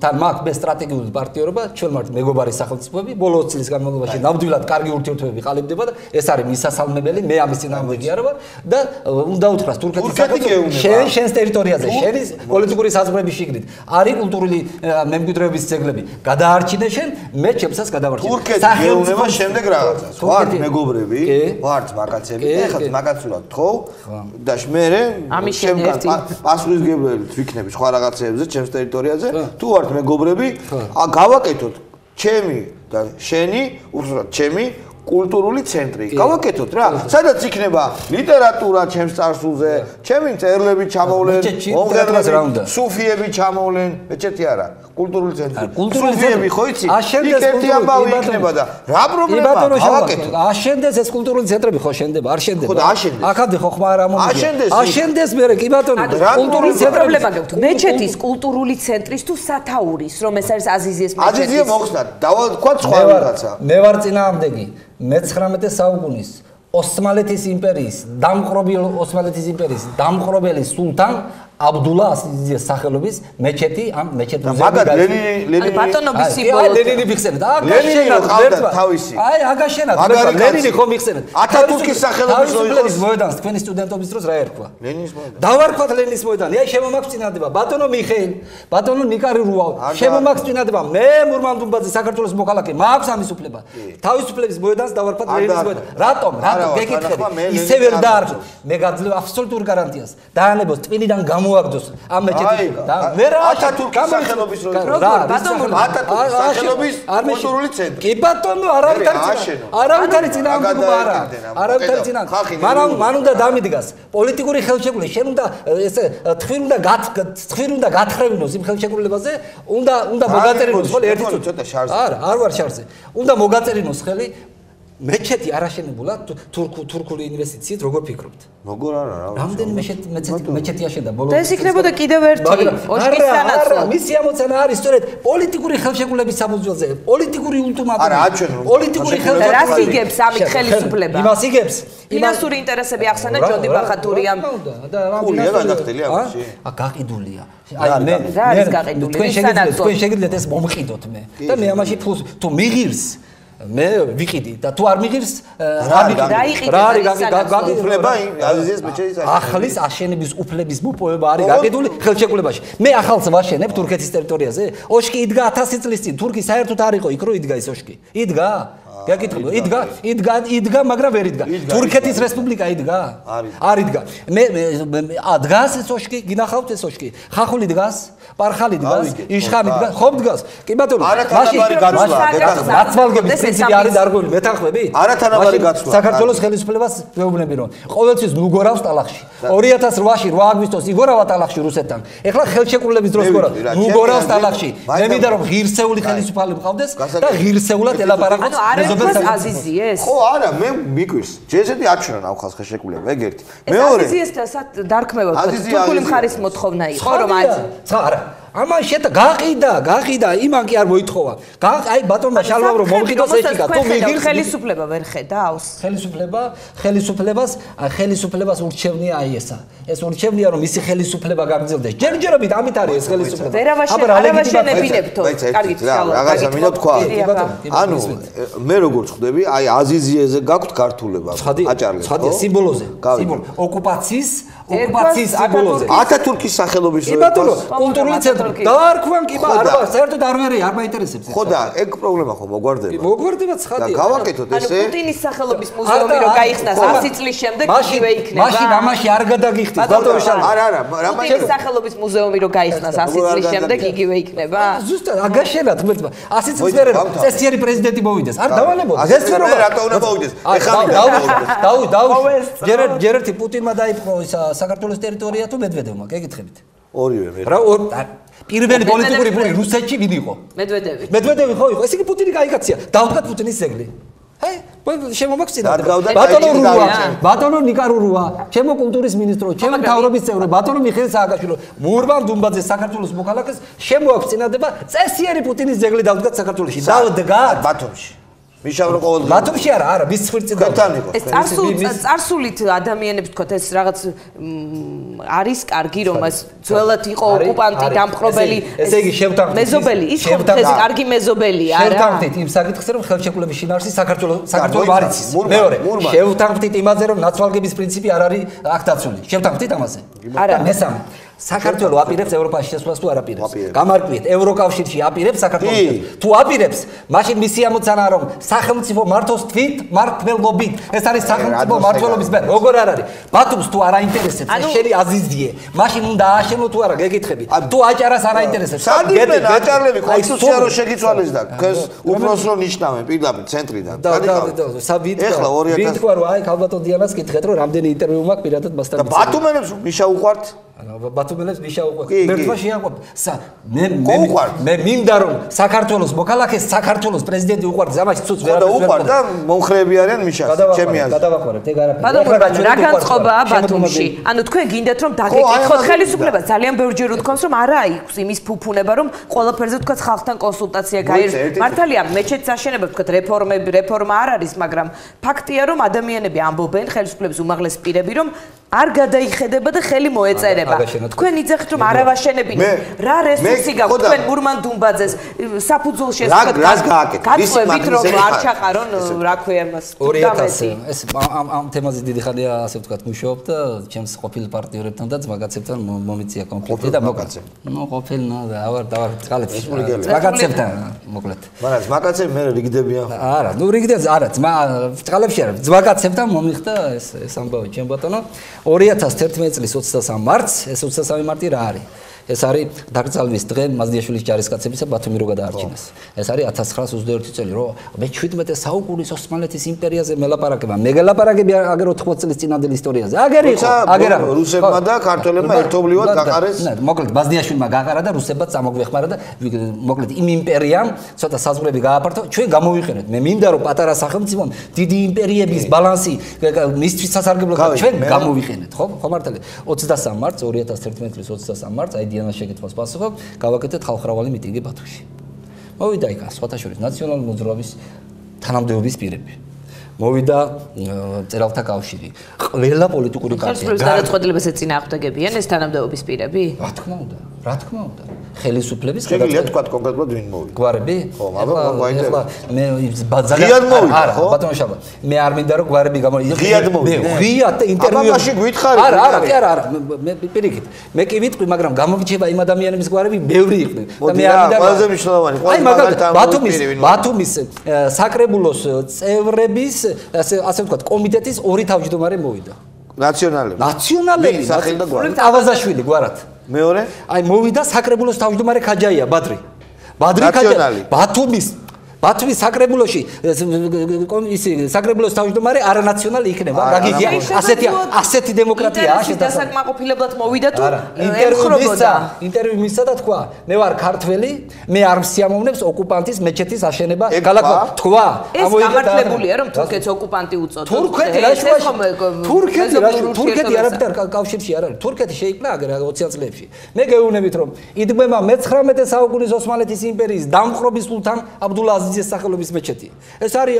S5: თან მაქვს მე სტრატეგიული პარტნიორობა, ჩვენ ვართ მეგობარი სახელმწიფოები, ბოლო 20 წლის განმავლობაში ნამდვილად კარგი ურთიერთობები ყალიბდება და ეს არის მისასალმებელი, მე ამის წინააღმდეგი არ ვარ და უნდა უთხრას თურქეთის სახელმწიფო შენს ტერიტორიაზე, შენი პოლიტიკური საზღვრების შიგნით არის კულტურული მემკვიდრეობის ძეგლები. გადაარჩინე შენ, მე ჩემსაც გადავარჩინე.
S1: თურქეთი გეუბნება შემდეგ რაღაცას. ვართ მეგობრები, ვართ მაგაცები, ეხლა მაგაცურად თხოვ და მე შემდგარ პასუხისმგებლობით ვიქნები სხვა რაღაცეებზე, ჩემს ტერიტორიაზე. თუ ვართ მეგობრები, გავაკეთოთ ჩემი და შენი, უბრალოდ ჩემი კულტურული ცენტრი. გავაკეთოთ რა. სადაც იქნება ლიტერატურა ჩემს წარსულზე, ჩემი მწერლები ჩამოვლენ, მომღერლები, სუფიები ჩამოვლენ, მეჩეთი არა. კულტურული ცენტრი. სუფიები ხო იცი? იქეთი ამბავი იქნება და რა პრობლემაა? გავაკეთოთ.
S5: აშენდეს ეს კულტურული ცენტრები ხო შენდება? არ შენდება.
S1: ხო და აშენდეს.
S5: აქამდე ხო ხმა არ ამომიგია. აშენდეს მე კი ბატონო.
S3: კულტურული პრობლემა გაქვთ. მეჩეთის კულტურული ცენტრის თუ სათაურის, რომ ეს არის აზიზიეს მეჩეთის.
S1: აზიზია მოხსნათ. დავთქვა სხვა რაღაცა.
S5: მე ვარ წინააღმდეგი. მე-19 საუკუნის ოსმალეთის იმპერიის დამყრობელი სულთან აბდულა ასიზიეს სახელობის მეჩეთი ამ მეჩეთ მუზეუმი
S1: მაგათ ლენინი
S3: ბატონობის სიმბოლო
S5: ლენინი მიხსენეთ
S1: ლენინი ყავდა თავისი
S5: აი აგაშენათ ლენინი ხო მიხსენეთ
S1: ათათურქის სახელობის რო იყოს
S5: მოედანს თქვენი სტუდენტობის დროს რა ერქვა
S1: ლენინის მოედანი
S5: დავარქვათ ლენინის მოედანი აი შემომაქვს წინადება ბატონო მიხეილ ბატონო ნიკარი რუავ შემომაქვს წინადება მე მურმან დუმბაძე საქართველოს მოქალაქე მაქვს ამის უფლება თავისუფლების მოედანს დავარქვათ ლენინის მოედანი რატომ გეკითხები ისე ვერ დაარქვით მე გაძლევ აბსოლუტურ გარანტიას დაანებოს ტვინიდან გამოაგდოს ამ მეჩეთში და მე რა
S1: ათათურქის სახელობის რო იყოს ათათურქის სახელობის კულტურული ცენტრი
S5: კი ბატონო არავით არის წინააღმდეგობა არავით არის წინააღმდეგობა მაგრამ უნდა დამიდგას პოლიტიკური ხელშეკრულება შენ უნდა ესე თვիր უნდა გათხრევინოს იმ ხელშეკრულებაზე უნდა მოგაწერინოს ხოლმე ერთი
S1: ცოტა შარზე
S5: არ ვარ შარზე უნდა მოგაწერინოს ხელი მეჩეთი არაშენებულა თურქული ინვესტიციით როგორ ფიქრობთ?
S1: როგორ არა რა.
S5: რამდენი მეჩეთი აშენდა ბოლოს?
S3: და ეს იქნებოდა კიდევ ერთი ოშკის სანაცვლოდ.
S5: არა, მისი ამოცანა არის სწორედ პოლიტიკური ხელშეკრულების საფუძველზე, პოლიტიკური ულტიმატუმი.
S1: არა, აჩვენო.
S5: პოლიტიკური ხელშეკრულება.
S3: რას იგებს ამით ხელისუფლება?
S5: იმას იგებს.
S3: ფინანსური ინტერესები ახსენა ჯონდი ბახათურიამ.
S5: და რა
S1: ფულია გადახდელი ამაში?
S5: გაყიდულია.
S3: რა არის გაყიდული?
S5: თქვენ შეგიძლიათ ეს მომყიდოთ მე. და მე ამაში თუ მიღირს მე ვიყიდი და თუ არ მიღირს
S3: რა იყიდე
S1: უფლება აზიზიეს მეჩეთის
S5: ახლის აშენების უფლების მოპოვება არის გაკიდული ხელშეკრულებაში მე ახალს ვაშენებ თურქეთის ტერიტორიაზე ოშკი იდგა 1000 წლის წინ თურქი საერთოდ არ იყო იქ რო იდგა ეს ოშკი იდგა გაკითხულო იდგა მაგრამ ვერ იდგა თურქეთის რესპუბლიკა იდგა არ იდგა მე დგას ეს ოშკი გინახავთ ეს ოშკი ხახული დგას პარხალი დგას იშხამი დგას ხომ დგას კი ბატონო
S1: არათანაბარი გაცვლა
S5: ნაცვალგების პრინციპი არის დარღვეული მეთანხმები
S1: არათანაბარი გაცვლა
S5: საქართველოს ხელისუფლებას ვეუბნები რომ ყოველთვის ნუგორავს ტალახში 2008-ში 8 აგვისტოს იგორავა ტალახში რუსეთთან ეხლა ხელშეკრულების დროს ნუგორავს ტალახში მე მინდა რომ ღირსეული ხელისუფალი მყავდეს და ღირსეულად ელაპარაკოს
S3: აზიზიეს?
S1: ხო არა, მე მიგვირს. ჯესეთი აჩვენა ნავხას ხელშეკრულება, ეგ ერთი. მეორე.
S3: აზიზიესთან დარქმევა თურქული მხარის მოთხოვნა იყო, რომ
S5: არა. ამან გაყიდა, იმან კი არ მოითხოვა. აი ბატონმა შალვამ რომ მომყიდოს ეთიკა, თუ მიგირს
S3: ხელისუფლება ვერ ხედავს?
S5: ხელისუფლებას ურჩევნია აი ესა. ეს ურჩევნია რომ მისი ხელისუფლება გაგრძელდეს. ჯერჯერობით ამით არის ეს ხელისუფლება.
S3: არავაშენებინებთო.
S1: კარგით, რაღაცა მინდა თქვა. ანუ მე როგორც ხვდები, აი აზიზიეზე გაქვთ ქართულება, აჭარლებს.
S5: ხადია სიმბოლოზე. სიმბოლო ოკუპაციის სიმბოლოზე.
S1: ათათურქის სახელობის
S5: რო იყო კულტურული ცენტრი. დაარქვან კი არა, საერთოდ არ მაინტერესებს ეს.
S1: ხო და ეგ პრობლემა ხო მოგვარდება.
S5: მოგვარდება ხადია.
S1: და გავაკეთოთ ესე.
S3: ანუ პუტინის სახელობის მუზეუმი რო გაიხსნა 100 წლის შემდეგ იგივე იქნება.
S5: მაშინ ამაში არ გადაგიხდით ბატონო შალვა.
S1: არა,
S3: პუტინის სახელობის მუზეუმი რო გაიხსნა 100 წლის შემდეგ იგივე იქნება.
S5: ზუსტად აგაშენათ ღმერთმა 100 წლის მერე წესიერი პრეზიდენტი მოვიდეს. არ დავალებოდი. ეს
S1: რა რატო უნდა მოვიდეს? ეხლა
S5: ჯერ ერთი პუტინმა დაიპყრო საქართველოს ტერიტორია თუ მედვედევმა, გეკითხებით.
S1: ორივე მე.
S5: რა პირველი პოლიტიკური ფური რუსეთში ვინ იყო? მედვედევი ხო იყო? ეს იგი პუტინი გაიგაცია. დავდგათ პუტინის ზეგლი. აი, შემომაქვს წინა. ბატონო ნიკარურუა, ჩემო კულტურის მინისტრო, ჩემო მთავრობის წევრი, ბატონო მიხეილ სააკაშვილო, მურმან დუმბაძე საქართველოს მოქალაქეს შემოაქვს წინადება წესიერი პუტინის ზეგლი დავდგათ საქართველოში. დავდგათ
S1: ბათუმში. მიშავრო ყოველდღე
S5: ბათუმში არა მის ხვირწილ
S3: ეს წარსულით ადამიანებს თქვათ ეს რაღაც არის კარგი რომ ეს ძველად იყო ოკუპანტი დამპყრობელი
S5: ესე იგი შევთანხმდით
S3: მეზობელი ის ეს კარგი მეზობელია რა
S5: შევთანხმდით იმ საკითხზე რომ ხელშეკრულების შინაარსი საქართველოს არ იცის მეორე შევთანხმდით იმაზე რომ ნაცვალგების პრინციპი არ არის აქ დაცული შევთანხმდით ამაზე არა მესამე საქართველოს აპირებს ევროპაში შესვლას თუ არ აპირებს? გამარკვიეთ, ევროკავშირში აპირებს საქართველოს. თუ აპირებს, მაშინ მისი ამოცანა რომ სახელმწიფო მართოს თვით მართლობით. ეს არის სახელმწიფო მართლობის მე. როგორ არ არის? ბათუმს თუ არ აინტერესებს, შენი აზიზიე, მაშინ უნდა ააშენო თუ არა, გეკითხები. თუ აჭარას არ აინტერესებს,
S1: გეტყვი, აჭარლები კონსტიტუცია რო შეგიცვალეს და უფროს რო ნიშნავენ პირდაპირ ცენტრიდან.
S5: ეხლა 2000 ვინ თქვა რომ აი ქალბატონ დიანას კითხეთ რომ რამდენი ინტერვიუ მაქვს პირადად მასთან.
S1: და ბათუმელებს მიშა უყვართ?
S5: ბათუმელებს ნიშა უყვართ. მერტმა შეაყვართ. მე მინდა რომ საქართველოს მოქალაქეს საქართველოს პრეზიდენტი უყვართ. ამაში ცუც ვერაფერს ვერ
S1: უყვართ და მომხრეები არიან მიშას. ჩემი აზრით.
S5: გადავაყარებთ ეგ არაფერი.
S3: ბატონო რა განწყობაა ბათუმში? ანუ თქვენ გინდათ რომ დაგეკითხოთ ხელისუფლებას ძალიან ბევრჯერ უთქვამს რომ არა აქვს იმის ფუფუნება რომ ყველაფერზე თქვათ ხალხთან კონსულტაცია გაიერთოს. მართალია მეჩეთს აშენება თქვათ რეფორმა არ არის, მაგრამ ფაქტია რომ ადამიანები ამბობენ ხელისუფლების უმაღლეს პირები რომ არ გადაიხედება და ხელი მოეწერება. თქვენ იძახით რომ არ ავაშენებინე. რა რესურსი გაქვთ თქვენ მურმან დუმბაძეს საფუძველში ეს გაწყვეტით რომ არ ჩაყარონ რა ქვია მას.
S5: 2000 ეს ამ თემაზე დიდი ხანია ასე ვთქვათ მუშაობ და ჩემს ყოფილ პარტნიორებთან და ძმაკაცებთან მომიწია კონფლიქტი და მოკაცებ. ნუ ყოფილ დავარ წყალებს. ძმაკაცებთან მოკლედ.
S1: მაგრამ ძმაკაცები მე რიგდებიან.
S5: არა, ნუ რიგდებს არა, წყალებში არა. ძმაკაცებთან მომიხდა ეს ამბავი ჩემ ბატონო. 2011 წლის 23 მარტს, ეს 23 მარტი რა არის? ეს არის დაკრძალვის დღე მაზდიაშვილის ჯარისკაცებისა ბათუმი რო გადაარჩინეს. ეს არის 1921 წელი, რომ მე-17 საუკუნის ოსმალეთის იმპერიაზე მელაპარაკება. მე გელაპარაკები აგერ 80 წლის წინანდელ ისტორიაზე. აგერ იყო, აგერა.
S1: რუსებმა და ქართველებმა ერთობლივად გაყარეს.
S5: მოკლედ ბაზდიაშვილმა გაყარა და რუსებმა წამოგვეხმარა და მოკლედ იმ იმპერიამ ცოტა საზღვრები გააფართო. ჩვენ გამოვიყენეთ. მე მინდა რომ პატარა სახელმწიფომ დიდი იმპერიების ბალანსი მისთვის სასარგებლო ჩვენ გამოვიყენეთ, ხო? ხო მართალია. 23 მარტს 2011 წლის 23 მარტს აი დიანას შეკითხვას პასუხობ, გავაკეთეთ ხალხმრავალი მიტინგი ბათუმში. მოვიდა იქ სხვათა შორის ნაციონალური მოძრაობის თანამდებობის პირები. მოვიდა მწერალთა კავშირი. ყველა პოლიტიკური პარტია.
S3: ხელისუფლების გადაწყვეტილებას ეწინააღმდეგებიან ეს თანამდებობის პირები?
S5: რა თქმა უნდა, რა თქმა უნდა. ხელისუფლების
S1: შეგიძლიათ თქვა კონკრეტულად ვინ მოვიდა?
S5: გვარები?
S1: ხო, აბა
S5: მე
S1: ძალიან მოვიდა, ხო?
S5: ბატონო შაბა. მე არ მინდა რომ გვარები გამოიყვნენ.
S1: ღიად მოვიდა.
S5: ღიად ინტერვიუ.
S1: აბაში გითხარი.
S5: არა, მე პირიქით. მე კი ვიტყვი, მაგრამ გამოვიჩება იმ ადამიანების გვარები ბევრი იყვნენ. და მე არ მინდა
S1: ყველაზე მნიშვნელოვანი.
S5: აი მაგალითად ბათუმის საკრებულოს წევრების ასე ვთქვათ კომიტეტის ორი თავმჯდომარე მოვიდა. ნაციონალები სახელი და გვარი. ავაზაშვილი გვარად.
S1: მეორე?
S5: აი მოვიდა საკრებულოს თავმჯდომარე ხაჯაია ბადრი. ხაჯაია. ბათუმის საკრებულოში ისი საკრებულოს თავმჯდომარე არანაციონალი იქნება. გაგიგია ასეთი დემოკრატიაა
S3: შესაძლებლად მოვიდა თუ
S5: ინტერვიუ მისცა და თქვა მე ვარ ქართველი, მე არ მსიამოვნებს ოკუპანტის მეჩეთის აშენება გალაკვა თქვა.
S3: ეს გამართლებულია რომ თურქეთს ოკუპანტი უწოდოთ.
S5: თურქეთი არაფერ კავშირში არ არის. თურქეთი შეიქმნა აგერ 20 წლებში. მე გეუბნებით რომ იდგმება მე-19 საუკუნის ოსმალეთის იმპერიის დამხრობის სულთან აბდულაზიზის სახელობის მეჩეთი. ეს არის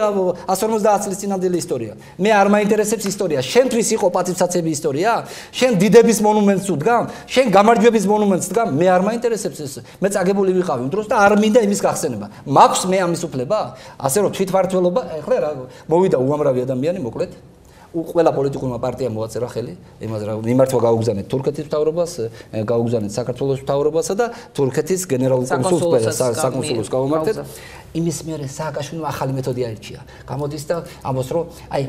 S5: 150 წლის წინანდელი ისტორია. მე არ მაინტერესებს ისტორია. შენთვის იყო პატივსაცემი ისტორია? შენ დიდების მონუმენტს უდგამ? შენ გამარჯვების მონუმენტს დგამ? მე არ მაინტერესებს ეს. მე წაგებული ვიყავი დროს და არ მინდა იმის გახსენება. მაქვს მე ამის უფლება? ასე რომ თვითმართველობა, ეხლა რა მოვიდა უამრავი ადამიანი მოკლედ. ყველა პოლიტიკურმა პარტიამ მოაწერა ხელი იმას რა მიმართვა გაუგზავნეთ თურქეთის მთავრობას, გაუგზავნეთ საქართველოს მთავრობასა და თურქეთის გენერალურ საკონსულოს გავუმართეთ. იმის მერე სააკაშვილმა ახალი მეთოდი აირჩია. გამოდის და ამბობს რომ აი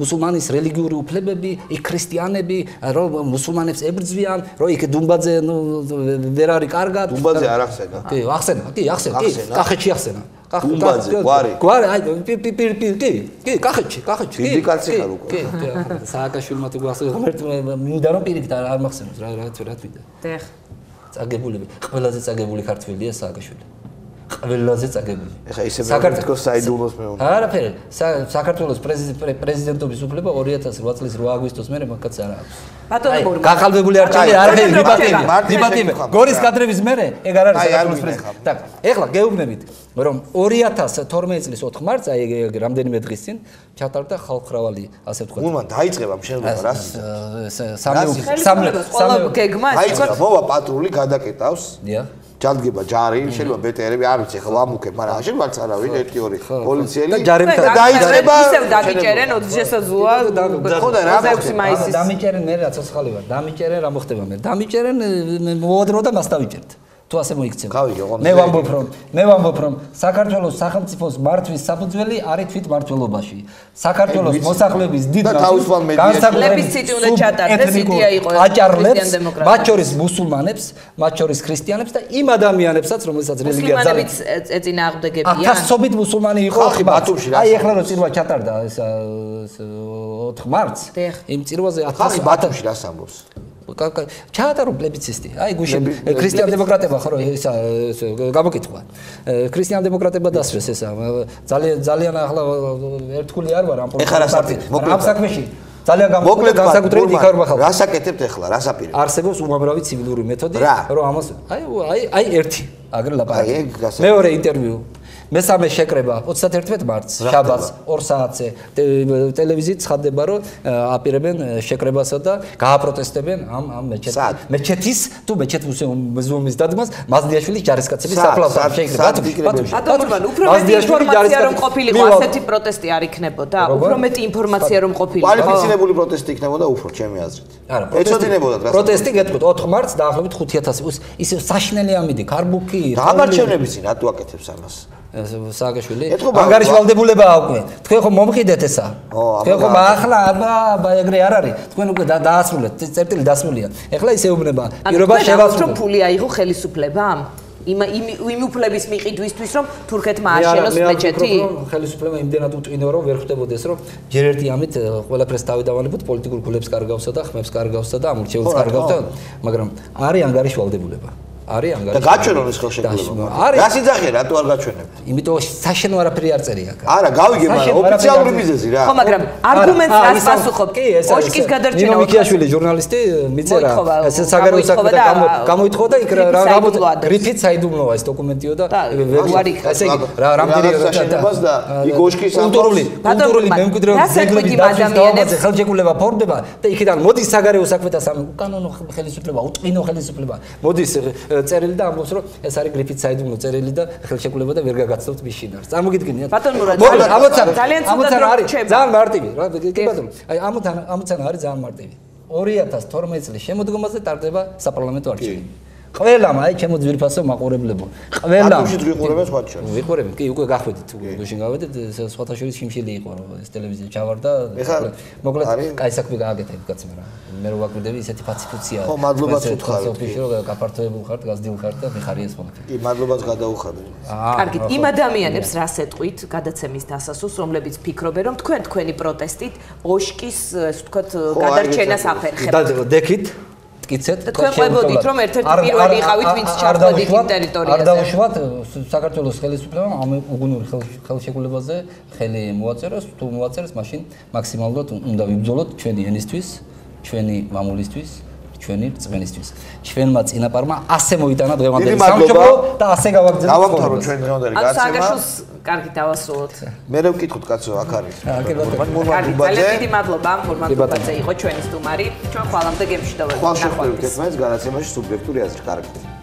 S5: მუსულმანის რელიგიური უფლებები, იქ ქრისტიანები, რომ მუსულმანებს ებრძვიან, რომ იქ დუმბაძე ვერ არის კარგად.
S1: დუმბაძე არ ახსენა.
S5: კი, ახსენა. კახეთში ახსენა.
S1: დუმბაძე, გვარი,
S5: აი, კი, კახეთში.
S1: დიდი კაცი ხარ უკვე.
S5: კი, სააკაშვილმა თუ გახსოვს, მინდა რომ პირიქით არ მახსენოს რა თვითონ.
S3: დიახ.
S5: წაგებული, ყველაზე წაგებული ქართველია სააკაშვილი. ყველაზე წაგებული.
S1: ეხა ისე საქართველოს საიდუმლოს მეუბნება.
S5: არაფერი. საქართველოს პრეზიდენტობის უფლება 2008 წლის 8 აგვისტოს მერე მაგაც არ აქვს.
S3: ბატონო ბურმა.
S5: გახალბებული არჩევანი არ არის დიბატები. გორის კადრების მერე ეგ არ არის საქართველოს პრეზიდენტი. так, ეხლა გეუბნებით, რომ 2012 წლის 4 მარტს, აი რამდენიმე დღის წინ ჩატარდა ხალხმრავალი, ასე ვთქვათ.
S1: გულმან დაიწყება მშენებლობა რას?
S3: სამი გეგმა
S1: დაიწყება, მოვა პატრული გადაკეტავს.
S5: დიახ.
S1: ჯარდგება ჯარი, შეიძლება ბეტერები, არ ვიცი, ხო ვამუქებ, მაგრამ შეიძლება არც არავინ, 1-2 პოლიციელი
S5: და ჯარებთან
S3: დაიწყება. ისევ დაგიჭერენ 20 შესაძლოა.
S1: ხო და რა
S3: 6 მაისის.
S5: დამიჭერენ მე რა ცოცხალი ვარ. დამიჭერენ რა მოხდება მე? დამიჭერენ მოვადრო და მას დავიჭერთ. თუ ასე მოიქცევა. მე ვამბობ რომ საქართველოს სახელმწიფოს მართვის საფუძველი არის თვითმმართველობაში. საქართველოს მოსახლეობის დიდ
S3: განსაკუთრებით უნდა ჩატარდეს იდეა იყო
S5: ქრისტიან დემოკრატია. მათ შორის მუსულმანებს, მათ შორის ქრისტიანებს და იმ ადამიანებსაც, რომელსაც რელიგია ძალიან
S3: ეწინააღმდეგებიან.
S5: ათასობით მუსულმანი იყო ბათუმში. აი ეხლა რომ წირვა ჩატარდა ეს 4 მარტს, იმ წირვაზე 1000
S1: ბათუმში რას ამბობს?
S5: ჩაატარო პლებიცისტი. აი გუშინ ქრისტიან დემოკრატებმა ხო ეს გამოკითხვა. ქრისტიან დემოკრატებმა დასვეს ესა. ძალიან ახლა ერთგული არ ვარ ამ პოლიტიკაში. ამ საქმეში ძალიან გამოკლედ განსაკუთრებით იქარობა ხალხი.
S1: რას აკეთებთ ახლა? რას აპირებთ?
S5: არსებობს უამრავი ცივილური მეთოდი, რომ ამას აი ერთი აგრე ლაპარაკი. მეორე ინტერვიუ. მესამე შეკრება 31 მარტს შაბათს 2 საათზე ტელევიზიით ცხადდება რომ აპირებენ შეკრებასა და გააპროტესტებენ ამ მეჩეთის თუ მეჩეთის მუზეუმის დადგმას მაზდიაშვილის ჯარისკაცების საფლავსა შეკრება
S3: ბატონო უფრო მეტი ინფორმაცია რომ ყოფილიყო ასეთი პროტესტი არ იქნებოდა უფრო მეტი ინფორმაცია რომ ყოფილიყო
S1: კვალიფიცირებული პროტესტი იქნებოდა უფრო ჩემი აზრით ეცოდინებოდა
S5: პროტესტი გეტყვით 4 მარტს დაახლოებით 5000 ისე საშინელი ამიდი კარბუქი
S1: გამარჯვენების წინ რატო აკეთებს ამას
S5: სააკაშვილი ანგარიშ ვალდებულება აკვე თქვენ ხო მომხიდეთ ესა თქვენ ხო ახლა აბა ეგრე არ არის თქვენ უკვე დაასრულეთ წერტილი დასმულია ეხლა ისე უბნება პირობა შევასრულოთ
S3: ფული აიღო ხელისუფლებამ იმ უფლების მიყიდვისთვის რომ თურქეთმა ააშენოს მეჩეთი
S5: ხელისუფლება იმდენად უტყინო რომ ვერ ხვდებოდეს რომ ჯერ ერთი ამით ყველაფერს თავი დავანებოთ პოლიტიკურ გულებს კარგავსა და ხმებს კარგავსა და ამორჩეულს კარგავსა მაგრამ არის ანგარიშ ვალდებულება არის ანგარიშ
S1: და გაჩვენონ ეს ხელშეკრულება რა სიძახია რატო არ გაჩვენებთ
S5: იმიტომ საშენო არაფერი არ წერია
S1: არა გავიგე მაგრამ ოფიციალური მიზეზი რა
S3: ხო მაგრამ არგუმენტს რას პასუხობ კი ოშკის გადარჩენა
S5: ნინომიკიაშვილი ჟურნალისტი მიწერა ეს საგარეო საქმეთა გამოითხოვა და იქ რა გრიფით საიდუმლოა ეს დოკუმენტიო და ესე იგი რა რამდენი
S1: და იქ ოშკის
S5: კულტურული მემკვიდრეობის ძეგლების ადამიანებს ხელშეკრულება ფორმდება და იქიდან მოდის საგარეო საქმეთა უკანონო ხელისუფლება უტყინო ხელისუფლება მოდის წერილი და ამბობს რომ ეს არის გრიფით საიდუმლო წერილი და ხელშეკრულება და ვერ გაგაცნობთ მის შინაარსს. წარმოგიდგენიათ?
S3: ბატონო რა
S5: ძალიან ძალიან მარტივი რა კი ბატონო. აი ამოცანა არის ძალიან მარტივი. 2012 წლის შემოდგომაზე ტარდება საპარლამენტო არჩევნები. ყველამ აი ჩემო ძვირფასო მაყურებლებო. ყველამ
S1: ვიყურებენ სხვა შორის.
S5: ვიყურებენ. კი უკვე გახვედით გუშინ გავედით სხვათა შორის შიმშილი იყო რომ ეს ტელევიზია ჩავარდა. მოკლედ კაი საქმე გააკეთა იქ კაცმა რა. მე რო ვაკვირდები ისეთი პაციფიკაცია.
S1: ხო მადლობაც უთხარით.
S5: ოფიციალ გაფართოებულ ხართ, გაზრდილ ხართ და მიხარიეს ხოლმე.
S1: კი მადლობაც გადაუხადეთ.
S3: კარგით, იმ ადამიანებს რას ეტყვით გადაცემის დასასრულს, რომლებიც ფიქრობენ რომ თქვენი პროტესტით ოშკის ასე ვთქვათ გადარჩენას აფერხებთ.
S5: და დექით კიცეთ
S3: თქვენ ყვებოდით რომ ერთ-ერთი პირველი იყავით ვინც ჩავდით იმ ტერიტორიაზე
S5: არ დავუშვათ საქართველოს ხელისუფლებამ ამ უგუნური ხელშეკრულებაზე ხელი მოაწეროს თუ მოაწეროს მაშინ მაქსიმალურად უნდა ვიბრძოლოთ ჩვენი ენისთვის ჩვენი მამულისთვის ჩვენი რწმენისთვის ჩვენმა წინაპარმა ასე მოიტანა დღევანდელი სამშობლო და ასე გავაგზავნოთ
S1: დავამთავროთ ჩვენ დღევანდელი გაცემა
S3: საგაშოს კარგი დავასრულოთ
S1: მე რა ვკითხოთ კაცო აქ არის
S3: ძალიან დიდი მადლობა მურმან დუბაძე იყო ჩვენი სტუმარი ჩვენ ხვალამდე გემშვიდობებით
S1: ნახვამდის განაცემაში სუბიექტური აზრი კარგი